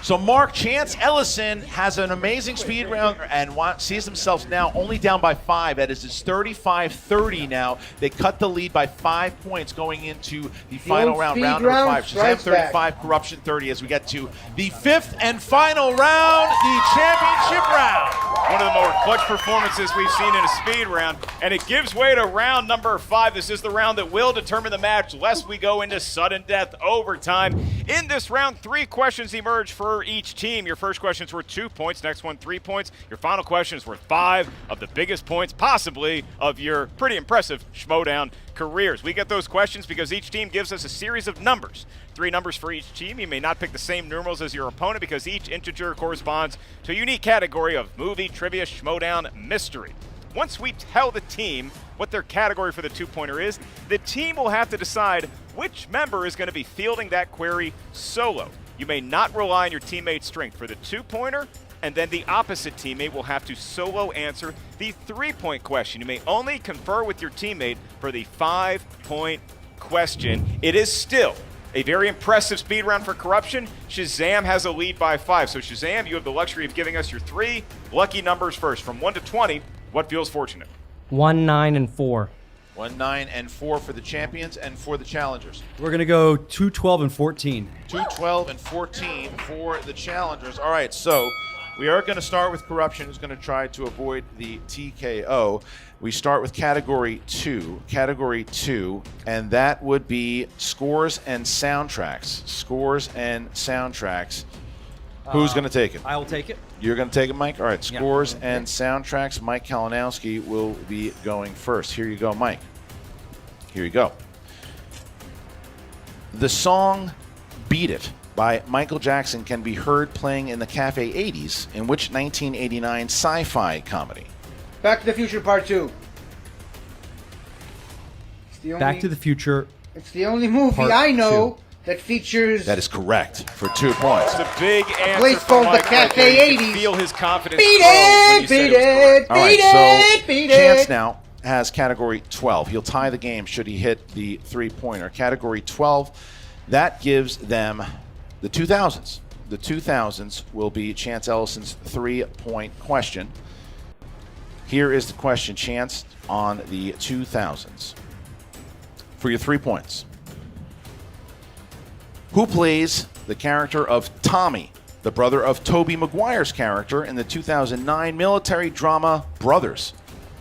So Mark, Chance Ellison has an amazing speed round and sees themselves now only down by 5. That is 35-30 now. They cut the lead by 5 points going into the final old round, speed round number round 5. Shazam strikes 35, back. Corruption 30 as we get to the 5th and final round, the championship round. One of the more clutch performances we've seen in a speed round, and it gives way to round number 5. This is the round that will determine the match, lest we go into sudden death overtime. In this round, 3 questions emerge for each team. Your first question's worth 2 points, next one 3 points. Your final question is worth 5 of the biggest points, possibly, of your pretty impressive Schmoedown careers. We get those questions because each team gives us a series of numbers. 3 numbers for each team. You may not pick the same numerals as your opponent because each integer corresponds to a unique category of movie, trivia, Schmoedown, mystery. Once we tell the team what their category for the 2-pointer is, the team will have to decide which member is going to be fielding that query solo. You may not rely on your teammate's strength for the 2-pointer, and then the opposite teammate will have to solo answer the 3-point question. You may only confer with your teammate for the 5-point question. It is still a very impressive speed round for Corruption. Shazam has a lead by 5. So Shazam, you have the luxury of giving us your 3 lucky numbers first. From 1 to 20, what feels fortunate? 1, 9, and 4. 1, 9, and 4 for the champions and for the challengers. We're going to go 2, 12, and 14. 2, 12, and 14 for the challengers. All right, so we are going to start with Corruption, who's going to try to avoid the TKO. We start with category 2, and that would be scores and soundtracks. Scores and soundtracks. Who's going to take it? I will take it. You're going to take it, Mike? All right, Yeah. scores and soundtracks. Mike Kalinowski will be going first. Here you go, Mike. Here you go. The song Beat It by Michael Jackson can be heard playing in the Cafe 80s in which 1989 sci-fi comedy? Back to the Future Part 2. It's the only, Back to the Future. It's the only movie Part I know 2. that features... That is correct for 2 points. It's a big answer place from called the Mike right Cafe there. You can 80s. feel his confidence Beat grow when it, you said beat it was correct. it, All right, beat so it, beat Chance it. now has category 12. He'll tie the game should he hit the 3-pointer. Category 12, that gives them the 2000s. The 2000s will be Chance Ellison's 3-point question. Here is the question, Chance, on the 2000s. For your 3 points. Who plays the character of Tommy, the brother of Tobey Maguire's character in the 2009 military drama Brothers?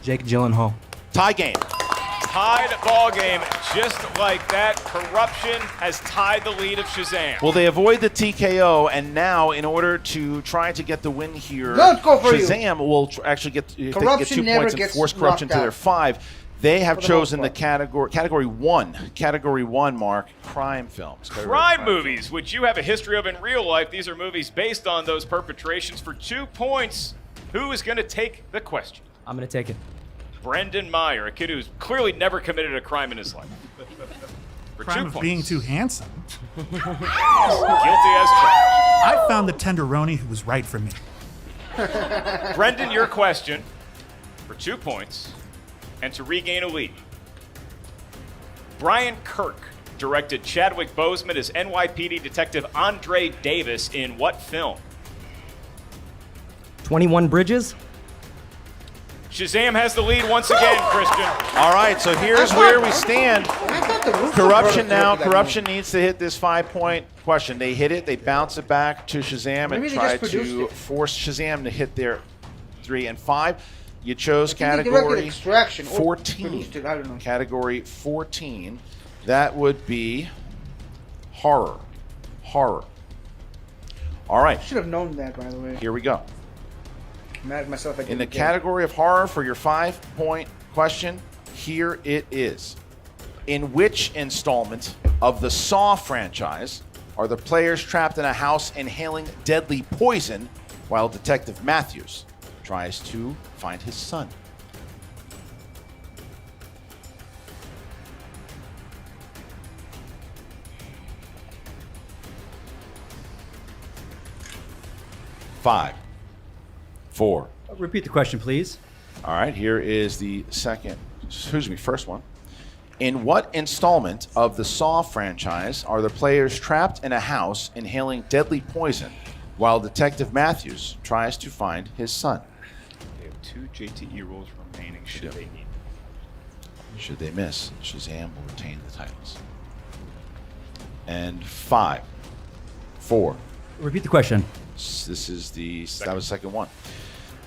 Jake Gyllenhaal. Tie game. Tied ball game, just like that. Corruption has tied the lead of Shazam. Will they avoid the TKO? And now, in order to try to get the win here, Let's go for you. Shazam will actually get 2 Corruption never points and gets force Corruption to knocked their out. 5. They have For the chosen the most category 1. Category 1, Mark, crime films. Crime movies, which you have a history of in real life. These are movies based on those perpetrations. For 2 points, who is going to take the question? I'm going to take it. Brendan Meyer, a kid who's clearly never committed a crime in his life. For 2 Crime points. of being too handsome. Guilty as charged. I found the tenderoni who was right for me. Brendan, your question for 2 points and to regain a lead. Brian Kirk directed Chadwick Boseman as NYPD Detective Andre Davis in what film? 21 Bridges. Shazam has the lead once again, Christian. All right, so here's where we stand. Corruption now. Corruption needs to hit this 5-point question. They hit it. They bounce it back to Shazam and try to force Shazam to hit their 3 and 5. You chose category 14. Category 14. That would be horror. Horror. All right. Should have known that, by the way. Here we go. I'm mad at myself. In the category of horror for your 5-point question, here it is. In which installment of the Saw franchise are the players trapped in a house inhaling deadly poison while Detective Matthews tries to find his son? Five, 4. Repeat the question, please. All right, here is the first one. In what installment of the Saw franchise are the players trapped in a house inhaling deadly poison while Detective Matthews tries to find his son? They have 2 JTE rules remaining should they need. Should they miss, Shazam will retain the titles. And 5, 4. Repeat the question. This is that was the second one.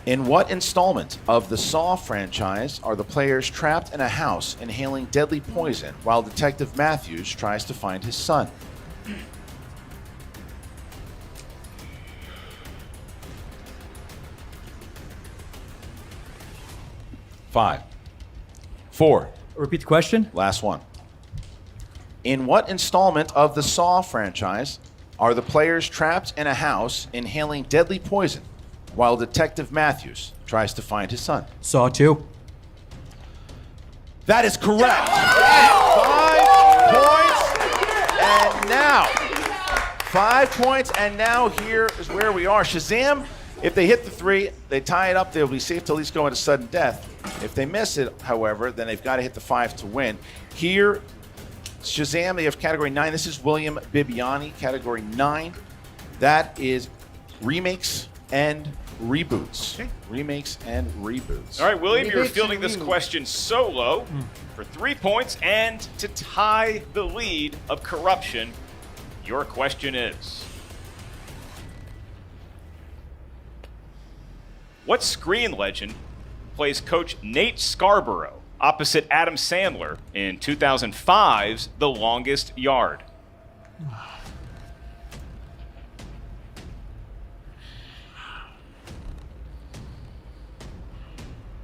In what installment of the Saw franchise are the players trapped in a house inhaling deadly poison while Detective Matthews tries to find his son? Five, 4. Repeat the question. Last one. In what installment of the Saw franchise are the players trapped in a house inhaling deadly poison while Detective Matthews tries to find his son? Saw 2. That is correct. 5 points. And now, 5 points. And now here is where we are. Shazam, if they hit the 3, they tie it up. They'll be safe to at least go into sudden death. If they miss it, however, then they've got to hit the 5 to win. Here, Shazam, they have category 9. This is William Bibiani, category 9. That is remakes and reboots. Okay. Remakes and reboots. All right, William, you're fielding this question solo for 3 points and to tie the lead of Corruption. Your question is: what screen legend plays Coach Nate Scarborough opposite Adam Sandler in 2005's The Longest Yard?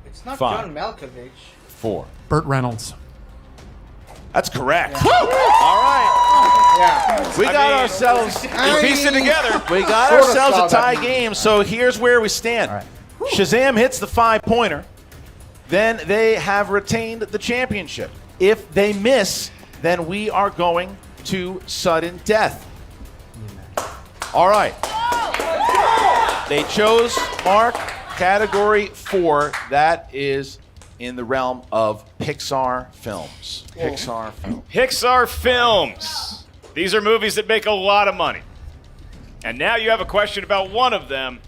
It's not 5, John Malkovich. 4. Burt Reynolds. That's correct. Yeah. All right. Yeah. We got ourselves. You pieced it together. We got ourselves a tie game. So here's where we stand. All right. Shazam hits the 5-pointer. Then they have retained the championship. If they miss, then we are going to sudden death. All right. They chose Mark, category 4. That is in the realm of Pixar films. Pixar films. Pixar films. These are movies that make a lot of money. And now you have a question about one of them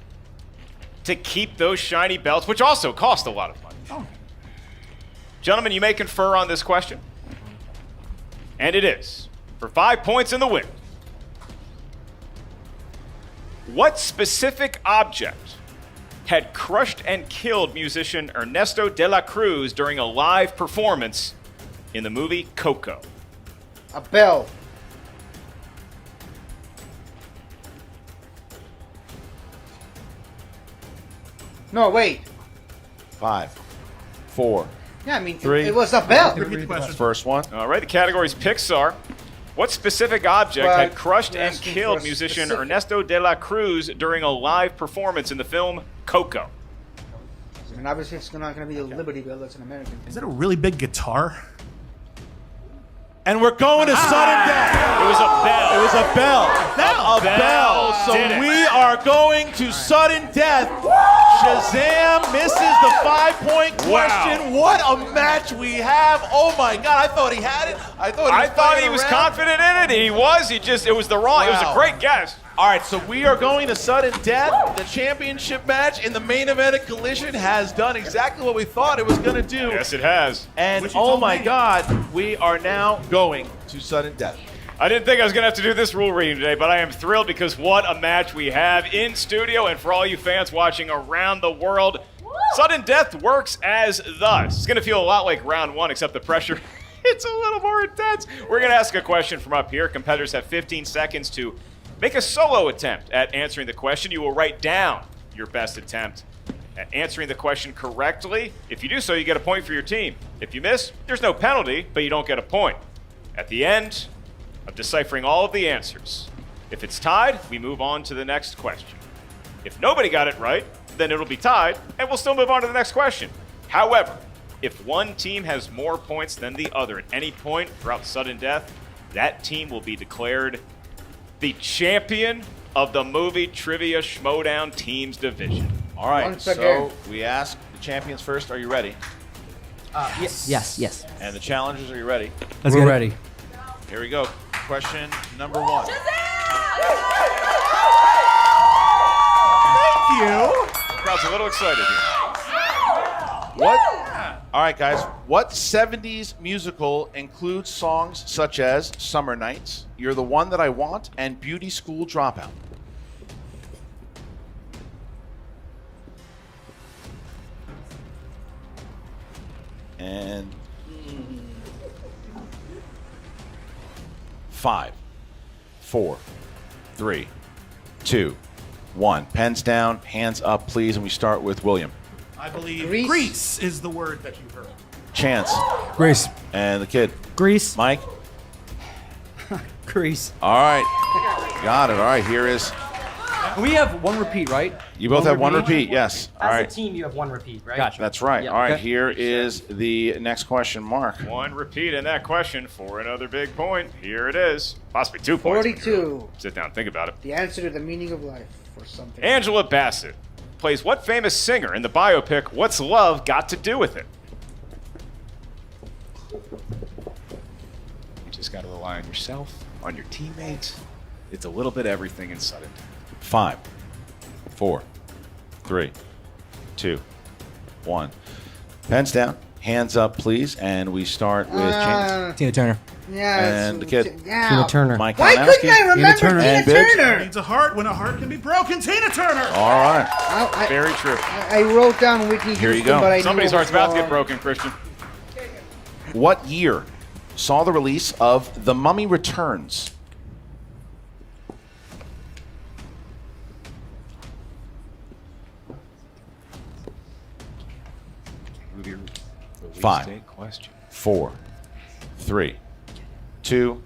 to keep those shiny belts, which also cost a lot of money. Gentlemen, you may confer on this question. And it is for 5 points in the win. What specific object had crushed and killed musician Ernesto de la Cruz during a live performance in the movie Coco? A bell. No, wait. 5, 4. Yeah, I mean, 3. it was a bell. First one. All right, the category is Pixar. What specific object had crushed and killed musician Ernesto de la Cruz during a live performance in the film Coco? And obviously it's not going to be the Liberty Bell. That's an American thing. Is that a really big guitar? And we're going to sudden death. It was a bell. It was a bell. A bell. So Did it. we are going to sudden death. Shazam misses the 5-point question. What a match we have. Oh my God, I thought he had it. I thought he was confident in it. He was. It was the wrong. It was a great guess. All right, so we are going to sudden death. The championship match in the main event of Collision has done exactly what we thought it was going to do. Yes, it has. And oh my God, we are now going to sudden death. I didn't think I was going to have to do this rule reading today, but I am thrilled because what a match we have in studio. And for all you fans watching around the world, sudden death works as thus. It's going to feel a lot like round one, except the pressure, it's a little more intense. We're going to ask a question from up here. Competitors have 15 seconds to make a solo attempt at answering the question. You will write down your best attempt at answering the question correctly. If you do so, you get a point for your team. If you miss, there's no penalty, but you don't get a point. At the end of deciphering all of the answers, if it's tied, we move on to the next question. If nobody got it right, then it'll be tied, and we'll still move on to the next question. However, if one team has more points than the other at any point throughout sudden death, that team will be declared the champion of the movie trivia Schmoedown teams division. All right, Once so again. we ask the champions first. Are you ready? Yes. And the challengers, are you ready? We're ready. Here we go. Question number 1. Thank you. The crowd's a little excited here. What? All right, guys. What 70s musical includes songs such as Summer Nights, You're the One That I Want, and Beauty School Dropout? And 5, 4, 3, 2, 1. Pens down, hands up, please, and we start with William. I believe Grease. Grease is the word that you heard. Chance. Grease. And the kid. Grease. Mike. Grease. All right. Got it. All right, here is. We have one repeat, right? You both have one repeat, yes. All As right. a team, you have one repeat, right? Gotcha. That's right. Yeah. All right, Okay. here is the next question, Mark. One repeat in that question for another big point. Here it is. Possibly 2 points. 42. Sit down, think about it. The answer to the meaning of life or something. Angela Bassett plays what famous singer in the biopic What's Love Got to Do with It? You just got to rely on yourself, on your teammates. It's a little bit everything in sudden death. 5, 4, 3, 2, 1. Pens down, hands up, please, and we start with Chance. Tina Turner. Yeah. And the kid. Yeah. Tina Turner. Mike Why Kalinowski. couldn't I remember Turner. Tina And Bibbs. Turner? Needs a heart when a heart can be broken. Tina Turner. All right. I, Very true. I wrote down Whitney Houston, Here you go. but I Somebody's knew it heart's was about to get wrong. broken, Christian. What year saw the release of The Mummy Returns? Movie release 5, date question. 4, 3, 2,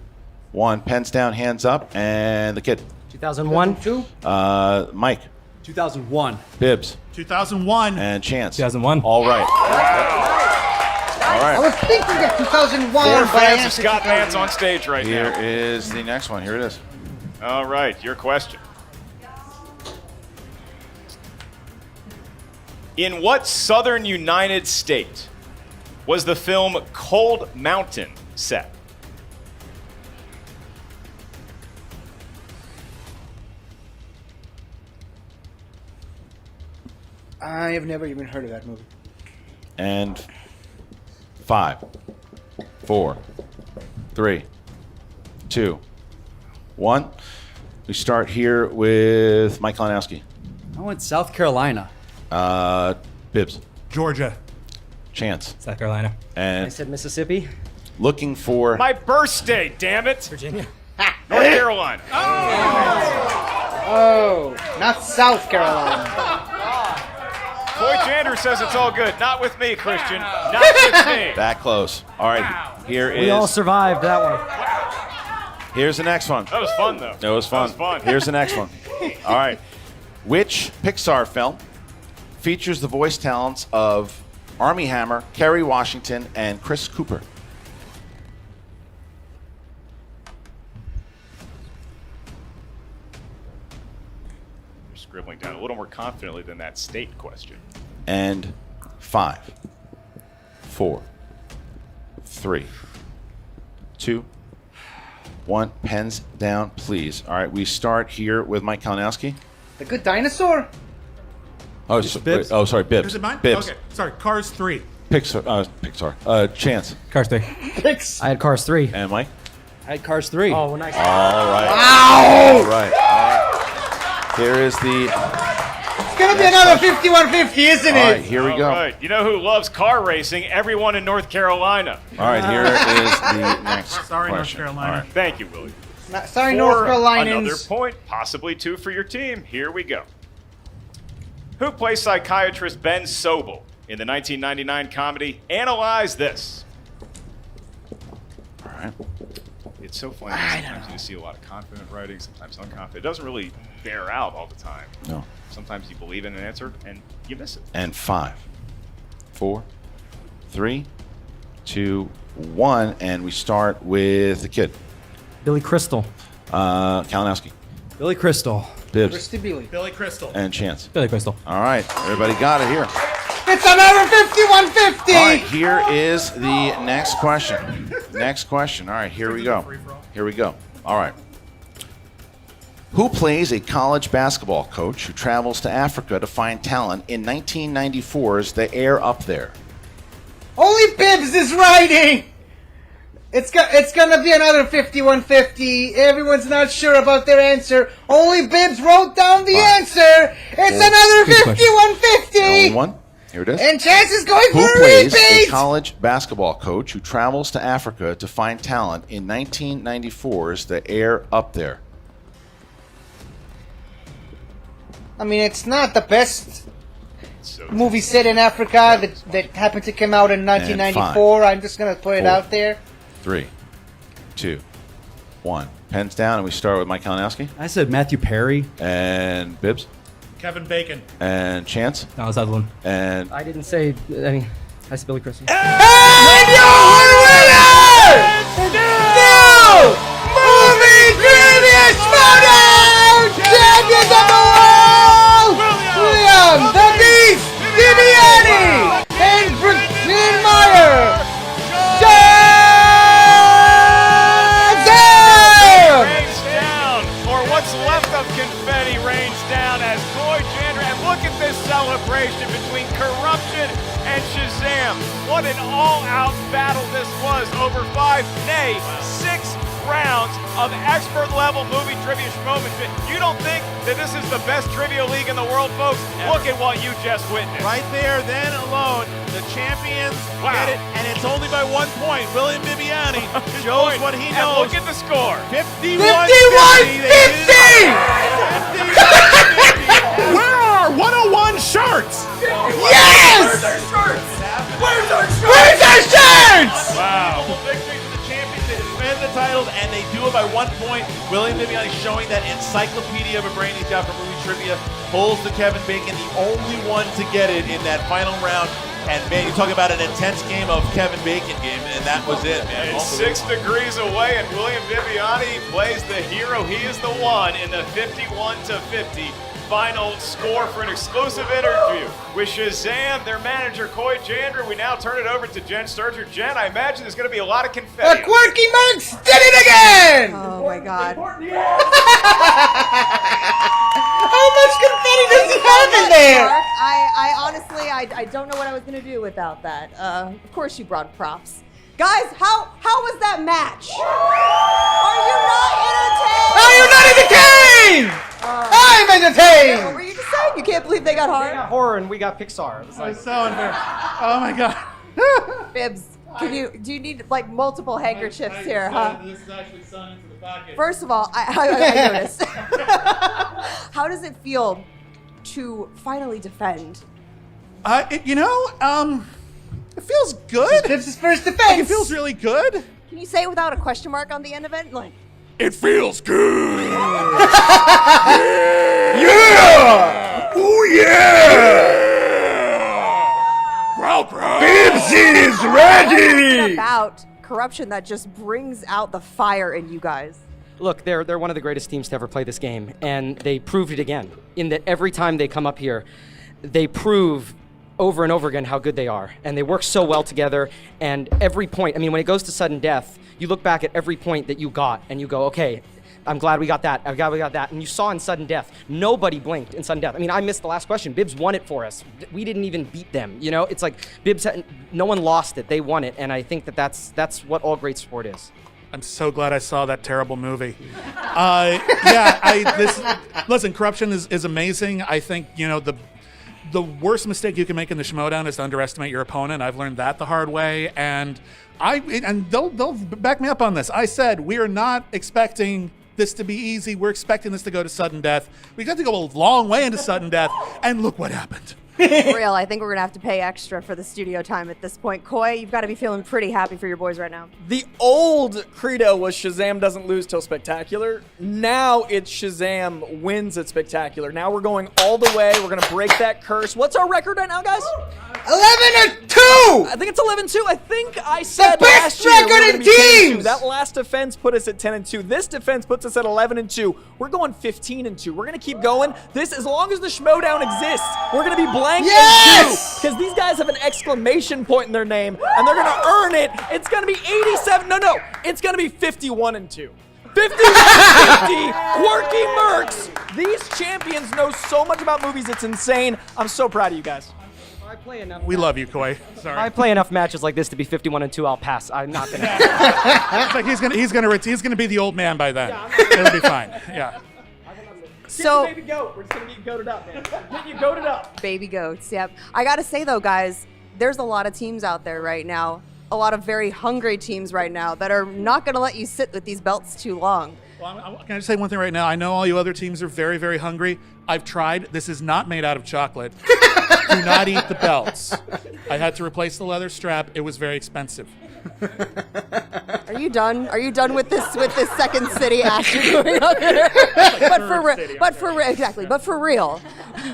1. Pens down, hands up, and the kid. 2001. Mike, 2001. Bibbs, 2001. and Chance. 2001. All right. All I right. was thinking of 2001, Four but I fans of answered Scott 2000. Mance on stage right Here now. is the next one. Here it is. All right, your question. In what southern United state was the film Cold Mountain set? I have never even heard of that movie. And 5, 4, 3, 2, 1. We start here with Mike Kalinowski. I went South Carolina. Bibbs, Georgia. Chance, South Carolina. I and said Mississippi. looking for My birth state, damn it! Virginia. North Carolina. Oh, not South Carolina. Boy Jander says it's all good. Not with me, Christian. Not with me. that close. All right, here We all is. survived that one. Here's the next one. That was fun, though. It was fun. That was fun. Here's the next one. All right. Which Pixar film features the voice talents of Armie Hammer, Kerry Washington, and Chris Cooper? scribbling down a little more confidently than that state question. And 5, 4, 3, 2, 1. Pens down, please. All right, we start here with Mike Kalinowski. The good dinosaur? Oh, sorry, Bibbs. Is it mine? Bibbs. Okay, sorry. Cars 3. Pixar. Chance. Cars 3. I had Cars 3. And Mike? I had Cars 3. Oh, nice. All right. Wow! All right. Here is the... It's going to be another 51-50, isn't it? All right, here we go. All right. You know who loves car racing? Everyone in North Carolina. All right, here is the next Sorry, North question. Carolina. All right. Thank you, Willie. Sorry, For North Carolinians. another point, possibly 2 for your team. Here we go. Who plays psychiatrist Ben Sobel in the 1999 comedy Analyze This? All right. It's so funny. Sometimes you see a lot of confident writing, sometimes unconfident. It doesn't really bear out all the time. No. Sometimes you believe in an answer and you miss it. And 5, 4, 3, 2, 1. And we start with the kid. Billy Crystal. Kalinowski. Billy Crystal. Bibbs. Christy Billy. Billy Crystal. And Chance. Billy Crystal. All right, everybody got it here. It's another 51-50! All right, here is the next question. Next question. All right, here we go. Here we go. All right. Who plays a college basketball coach who travels to Africa to find talent in 1994's The Air Up There? Only Bibbs is writing! It's gonna be another 51-50. Everyone's not sure about their answer. Only Bibbs wrote down the answer. It's another 51-50. Only one. Here it is. And Chance is going Who for a plays repeat. a college basketball coach who travels to Africa to find talent in 1994's The Air Up There? I mean, it's not the best movie set in Africa that happened to come out in 1994. I'm just gonna put it out there. 3, 2, 1. Pens down, and we start with Mike Kalinowski. I said Matthew Perry. And Bibbs. Kevin Bacon. And Chance. That was the other one. And I didn't say any. I said Billy Crystal. And your winner! New movie trivia Schmoedown! Champions of the world! William the Beast Viviani! And Brian Meyer! Rains down, or what's left of confetti rains down as Coy Chandra. And look at this celebration between KOrruption and Shazam. What an all-out battle this was over 5, nay, 6 rounds of expert-level movie trivia showmanship. You don't think that this is the best trivia league in the world, folks? Look at what you just witnessed. Right there, then alone, the champions get it, and it's only by 1 point. William Viviani shows what he knows. And look at the score. 51-50! Where are 101 shirts? Yes! Where's our shirts? Where's our shirts? Wow. Victory for the champions. They defend the titles, and they do it by 1 point. William Viviani showing that encyclopedia of a brain he's got for movie trivia. Pulls to Kevin Bacon, the only one to get it in that final round. And man, you talk about an intense game of Kevin Bacon game, and that was it, man. It's 6 degrees away, and William Viviani plays the hero. He is the one in the 51-50 final score for an exclusive interview with Shazam, their manager, Coy Chandra. We now turn it over to Jen Sturger. Jen, I imagine there's going to be a lot of confetti. The Quirky Monks did it again! Oh my god. How much confetti does he have in there? Mark, I honestly, I don't know what I was going to do without that. Of course you brought props. Guys, how was that match? Are you not entertained? Are you not entertained? I'm entertained! What were you just saying? You can't believe they got hard? They got horror and we got Pixar. It was like, so unfair. Oh my god. Bibbs, do you need like multiple handkerchiefs here, huh? This is actually sewn into the pocket. First of all, I noticed. How does it feel to finally defend? It feels good. This is first defense. It feels really good. Can you say it without a question mark on the end of it? Like, It feels good. Yeah! Oh yeah! Bibbs is what is it about corruption that just brings out the fire in you guys? Look, they're one of the greatest teams to ever play this game, and they proved it again. In that every time they come up here, they prove over and over again how good they are, and they work so well together. And every point, I mean, when it goes to sudden death, you look back at every point that you got, and you go, okay, I'm glad we got that. I'm glad we got that. And you saw in sudden death, nobody blinked in sudden death. I mean, I missed the last question. Bibbs won it for us. We didn't even beat them. You know, it's like Bibbs no one lost it. They won it, and I think that's what all great sport is. I'm so glad I saw that terrible movie. Listen, Corruption is amazing. I think, you know, the worst mistake you can make in the Schmoedown is to underestimate your opponent. I've learned that the hard way, and they'll back me up on this. I said we are not expecting this to be easy. We're expecting this to go to sudden death. We got to go a long way into sudden death, and look what happened. For real, I think we're going to have to pay extra for the studio time at this point. Koi, you've got to be feeling pretty happy for your boys right now. The old credo was Shazam doesn't lose till Spectacular. Now it's Shazam wins at Spectacular. Now we're going all the way. We're going to break that curse. What's our record right now, guys? 11-2! I think it's 11-2. I think I said the last best year we were record gonna in be 10-2. teams! That last defense put us at 10-2. This defense puts us at 11-2. We're going 15-2. We're going to keep going. This, as long as the Schmoedown exists, we're going to be blank Yes! and 2. Because these guys have an exclamation point in their name, and they're going to earn it. It's going to be 87. No. It's going to be 51-2. 51-50, quirky mercs. These champions know so much about movies, it's insane. I'm so proud of you guys. We love you, Koi. Sorry. If I play enough matches like this to be 51-2, I'll pass. I'm not gonna. It's like he's gonna be the old man by then. It'll be fine. Yeah. So, Baby goat. We're just gonna get you goated up, man. Get you goated up. baby goats, yep. I got to say, though, guys, there's a lot of teams out there right now, a lot of very hungry teams right now that are not going to let you sit with these belts too long. Well, can I just say one thing right now? I know all you other teams are very, very hungry. I've tried. This is not made out of chocolate. Do not eat the belts. I had to replace the leather strap. It was very expensive. Are you done? Are you done with this Second City act you're doing out there? But for real.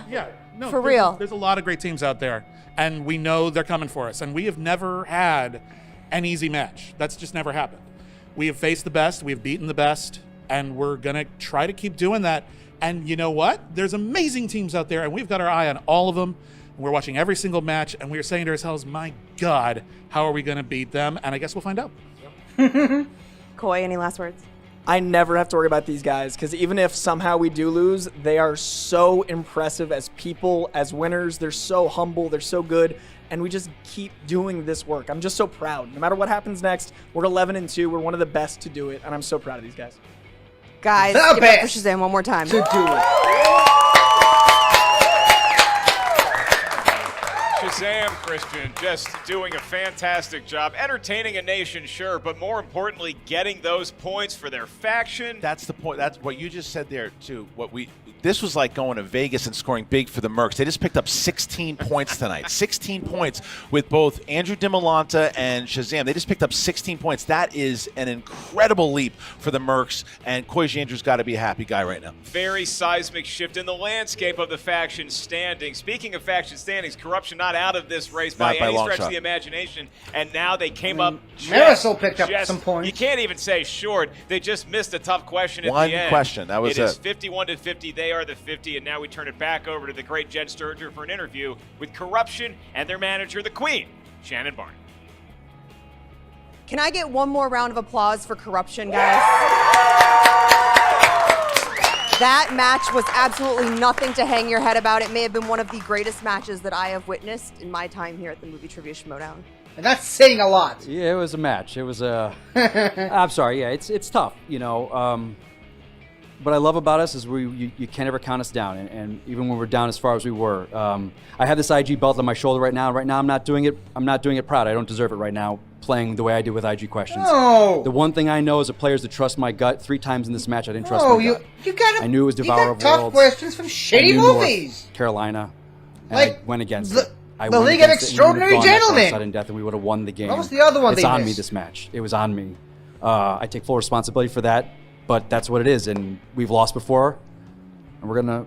Yeah. No, For real. There's a lot of great teams out there, and we know they're coming for us. And we have never had an easy match. That's just never happened. We have faced the best. We have beaten the best. And we're going to try to keep doing that. And you know what? There's amazing teams out there, and we've got our eye on all of them. And we're watching every single match, and we're saying to ourselves, my God, how are we going to beat them? And I guess we'll find out. Koi, any last words? I never have to worry about these guys, because even if somehow we do lose, they are so impressive as people, as winners. They're so humble. They're so good. And we just keep doing this work. I'm just so proud. No matter what happens next, we're 11-2. We're one of the best to do it, and I'm so proud of these guys. Guys, The give it up for best Shazam one more time. to do it. Shazam, Christian, just doing a fantastic job. Entertaining a nation, sure, but more importantly, getting those points for their faction. That's the point. That's what you just said there, too. This was like going to Vegas and scoring big for the Mercs. They just picked up 16 points tonight. 16 points with both Andrew DiMolanta and Shazam. They just picked up 16 points. That is an incredible leap for the Mercs, and Koi Andrew's got to be a happy guy right now. Very seismic shift in the landscape of the faction standings. Speaking of faction standings, Corruption not out of this race by any stretch of the imagination, and now they came up Marisol picked up some points. You can't even say short. They just missed a tough question at One the end. question. That was it. It is it. 51-50. They are the 50, and now we turn it back over to the great Jen Sturger for an interview with Corruption and their manager, the Queen, Shannon Barney. Can I get one more round of applause for Corruption, guys? That match was absolutely nothing to hang your head about. It may have been one of the greatest matches that I have witnessed in my time here at the Movie Trivia Schmoedown. And that's saying a lot. Yeah, it was a match. It was a. I'm sorry. Yeah, it's tough. You know, what I love about us is you can't ever count us down, and even when we're down as far as we were. I have this IG belt on my shoulder right now. Right now, I'm not doing it proud. I don't deserve it right now, playing the way I did with IG questions. No. The one thing I know as a player is to trust my gut. 3 times in this match, I didn't trust my gut. You got I knew it was Devourer of tough Worlds. questions from shitty I knew movies. North Carolina, and Like I went against the- it. I the went League of against it, and we would've Extraordinary gone that far Gentlemen. sudden death, and we would have won the game. What was the other one It's they on me missed? this match. It was on me. I take full responsibility for that, but that's what it is, and we've lost before, and we're gonna,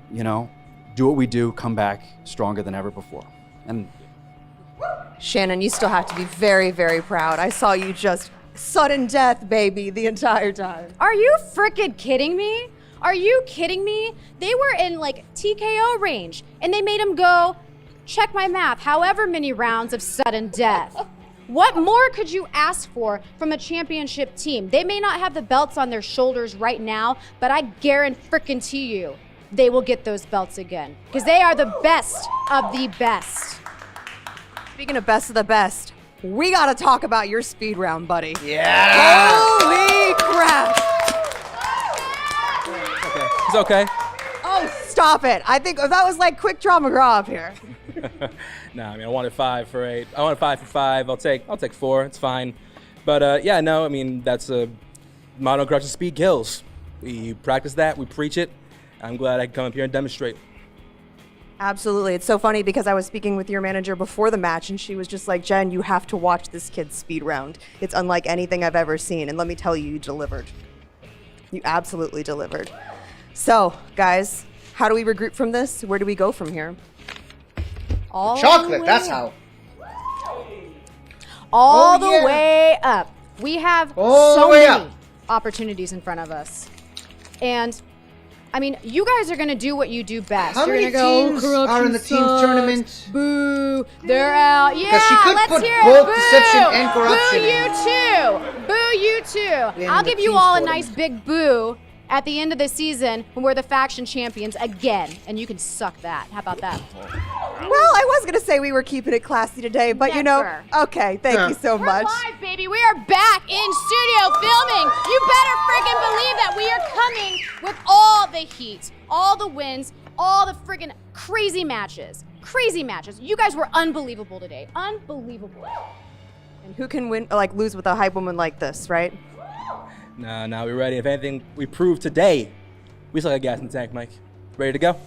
do what we do, come back stronger than ever before. And Shannon, you still have to be very, very proud. I saw you just sudden death, baby, the entire time. Are you freaking kidding me? Are you kidding me? They were in like TKO range and they made him go, check my math, however many rounds of sudden death. What more could you ask for from a championship team? They may not have the belts on their shoulders right now, but I guarantee you they will get those belts again because they are the best of the best. Speaking of best of the best, we gotta talk about your speed round, buddy. Yeah! Holy crap! Okay. It's okay. Oh, stop it. I think that was like quick draw McGraw up here. Nah, I mean, I wanted 5 for 8. I wanted 5 for 5. I'll take 4. It's fine. But yeah, no, I mean, that's a motto. Corruption speed kills. We practice that. We preach it. I'm glad I can come up here and demonstrate. Absolutely. It's so funny because I was speaking with your manager before the match and she was just like, Jen, you have to watch this kid's speed round. It's unlike anything I've ever seen. And let me tell you, you delivered. You absolutely delivered. So, guys, how do we regroup from this? Where do we go from here? All Chocolate, that's how. All Oh, the yeah. way up. We have All the so way many up. opportunities in front of us. And, I mean, you guys are going to do what you do best. How You're many gonna go, teams "Corruption are in the teams sucks. tournament? Boo. They're out. Yeah, she could let's put hear it. both Boo. Deception and Corruption Boo you too. Boo you too. In I'll the give you teams all a tournament. nice big boo at the end of the season when we're the faction champions again. And you can suck that. How about that? Well, I was going to say we were keeping it classy today, but you know, okay, thank you so We're much. live, baby. We are back in studio filming. You better freaking believe that we are coming with all the heat, all the wins, all the freaking crazy matches. Crazy matches. You guys were unbelievable today. Unbelievable. And who can win, like lose with a hype woman like this, right? Nah, we're ready. If anything, we proved today. We still got gas in the tank, Mike. Ready to go?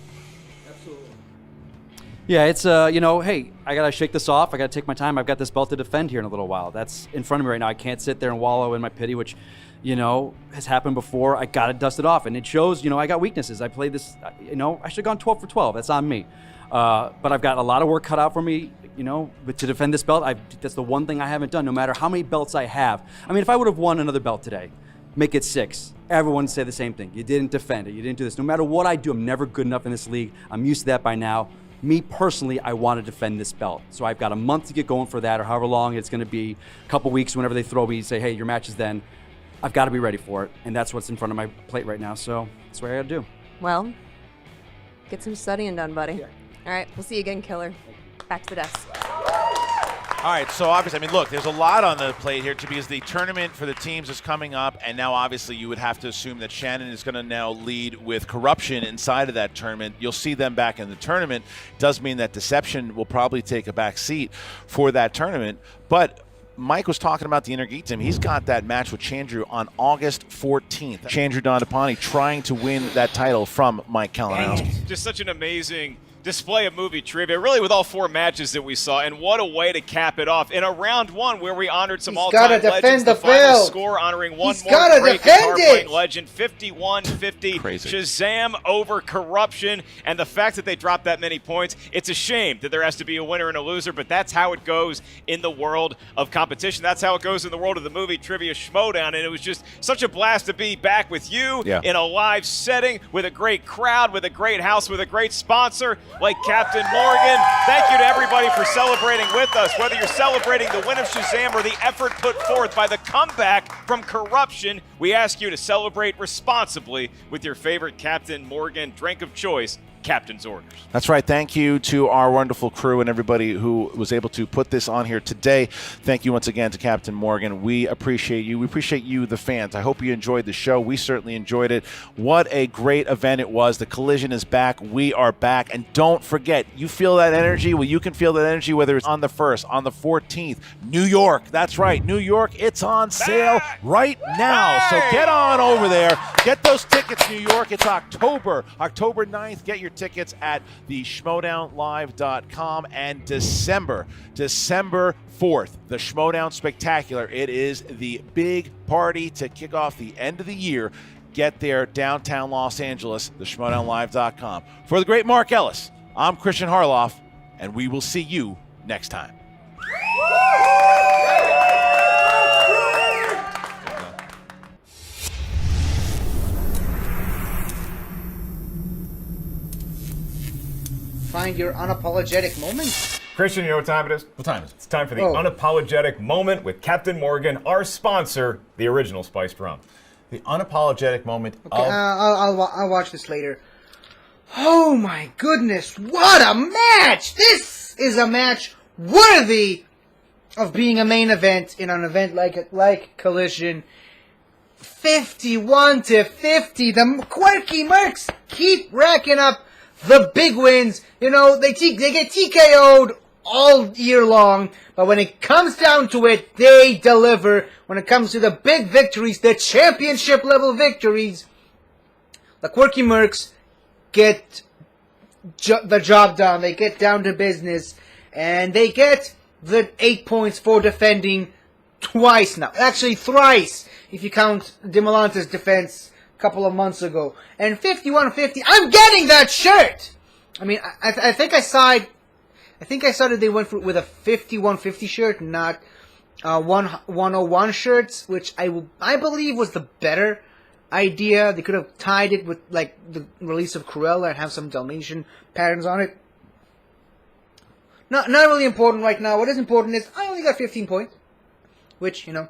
Yeah, it's, you know, hey, I got to shake this off. I got to take my time. I've got this belt to defend here in a little while. That's in front of me right now. I can't sit there and wallow in my pity, which, you know, has happened before. I got to dust it off. And it shows, you know, I got weaknesses. I played this, you know, I should have gone 12 for 12. That's on me. But I've got a lot of work cut out for me, you know, but to defend this belt. That's the one thing I haven't done, no matter how many belts I have. I mean, if I would have won another belt today, make it 6. Everyone say the same thing. You didn't defend it. You didn't do this. No matter what I do, I'm never good enough in this league. I'm used to that by now. Me personally, I want to defend this belt. So I've got a month to get going for that, or however long it's going to be, a couple weeks, whenever they throw me and say, hey, your match is then. I've got to be ready for it. And that's what's in front of my plate right now. So that's what I got to do. Well, get some studying done, buddy. Yeah. All right, we'll see you again, Killer. Back to the desk. All right, so obviously, I mean, look, there's a lot on the plate here because the tournament for the teams is coming up, and now obviously you would have to assume that Shannon is going to now lead with Corruption inside of that tournament. You'll see them back in the tournament. Does mean that Deception will probably take a back seat for that tournament, but Mike was talking about the Inner Geek team. He's got that match with Chandru on August 14th. Chandru Dandapani trying to win that title from Mike Kalinowski. Just such an amazing display of movie trivia, really, with all 4 matches that we saw, and what a way to cap it off in a round 1 where we honored some all-time legends. The final belt. Score honoring one He's more gotta great defend guitar-playing it. legend, 51-50. Crazy. Shazam over Corruption, and the fact that they dropped that many points, it's a shame that there has to be a winner and a loser, but that's how it goes in the world of competition. That's how it goes in the world of the movie trivia Schmoedown, and it was just such a blast to be back with you in a live setting with a great crowd, with a great house, with a great sponsor like Captain Morgan. Thank you to everybody for celebrating with us, whether you're celebrating the win of Shazam or the effort put forth by the comeback from Corruption. We ask you to celebrate responsibly with your favorite Captain Morgan drink of choice, Captain's Orders. That's right. Thank you to our wonderful crew and everybody who was able to put this on here today. Thank you once again to Captain Morgan. We appreciate you. We appreciate you, the fans. I hope you enjoyed the show. We certainly enjoyed it. What a great event it was. The Collision is back. We are back. And don't forget, you feel that energy? Well, you can feel that energy whether it's on the 1st, on the 14th. New York. That's right. New York. It's on sale right now. So get on over there. Get those tickets, New York. It's October 9th. Get your tickets at the Schmoedownlive.com, and December 4th, the Schmoedown Spectacular. It is the big party to kick off the end of the year. Get there, downtown Los Angeles, the Schmoedownlive.com. For the great Mark Ellis, I'm Christian Harloff, and we will see you next time. find your unapologetic moment. Christian, you know what time it is? What time is it? It's time for the Oh. unapologetic moment with Captain Morgan, our sponsor, the original spiced rum. The unapologetic moment Okay, of... I'll watch this later. Oh my goodness, what a match! This is a match worthy of being a main event in an event like Collision. 51-50. The quirky Mercs keep racking up the big wins. You know, they get TKO'd all year long, but when it comes down to it, they deliver. When it comes to the big victories, the championship level victories, the quirky Mercs get the job done. They get down to business, and they get the 8 points for defending twice now. Actually, thrice, if you count Demolante's defense a couple of months ago. And 51-50, I'm getting that shirt! I mean, I think I saw that they went with a 51-50 shirt, not 101 shirts, which I believe was the better idea. They could have tied it with like the release of Cruella and have some Dalmatian patterns on it. Not really important right now. What is important is I only got 15 points, which, you know,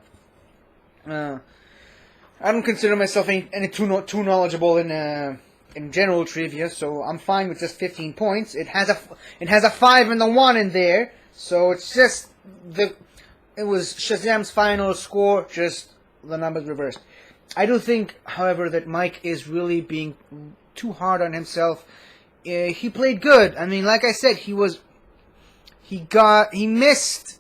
I don't consider myself any too knowledgeable in general trivia, so I'm fine with just 15 points. It has a 5 and a 1 in there, so it's just it was Shazam's final score, just the numbers reversed. I do think, however, that Mike is really being too hard on himself. He played good. I mean, like I said, he missed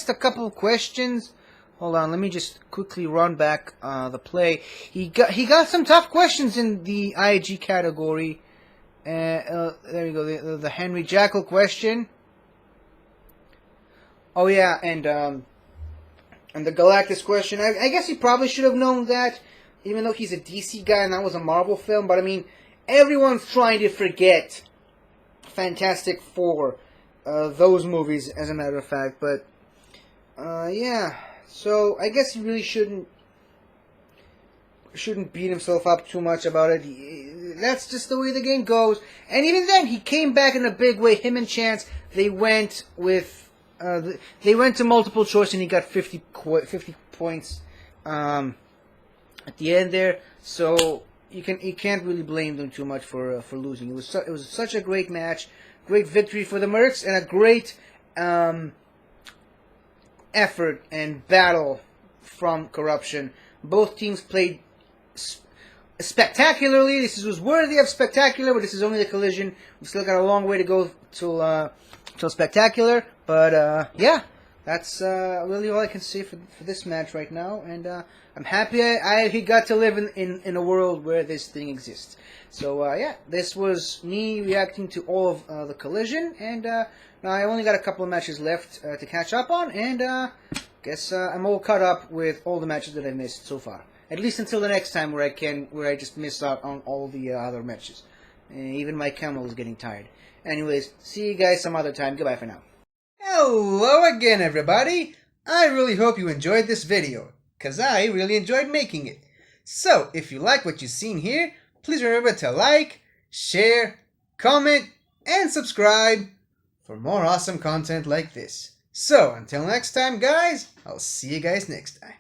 a couple of questions. Hold on, let me just quickly run back the play. He got some tough questions in the IG category. There we go, the Henry Jackal question. Oh yeah, and the Galactus question. I guess he probably should have known that, even though he's a DC guy and that was a Marvel film. But I mean, everyone's trying to forget Fantastic Four, those movies, as a matter of fact. But yeah, so I guess he really shouldn't beat himself up too much about it. That's just the way the game goes. And even then, he came back in a big way. Him and Chance, they went to multiple choice, and he got 50 points at the end there. So you can't really blame them too much for losing. It was such a great match, great victory for the Mercs, and a great effort and battle from Corruption. Both teams played spectacularly. This was worthy of spectacular, but this is only the Collision. We still got a long way to go till spectacular. But yeah, that's really all I can say for this match right now. And I'm happy he got to live in a world where this thing exists. So yeah, this was me reacting to all of the Collision, and now I only got a couple of matches left to catch up on, and guess I'm all caught up with all the matches that I missed so far. At least until the next time where I just miss out on all the other matches. Even my camel is getting tired. Anyways, see you guys some other time. Goodbye for now. Hello again, everybody. I really hope you enjoyed this video, cause I really enjoyed making it. So, if you like what you've seen here, please remember to like, share, comment, and subscribe for more awesome content like this. So, until next time, guys, I'll see you guys next time.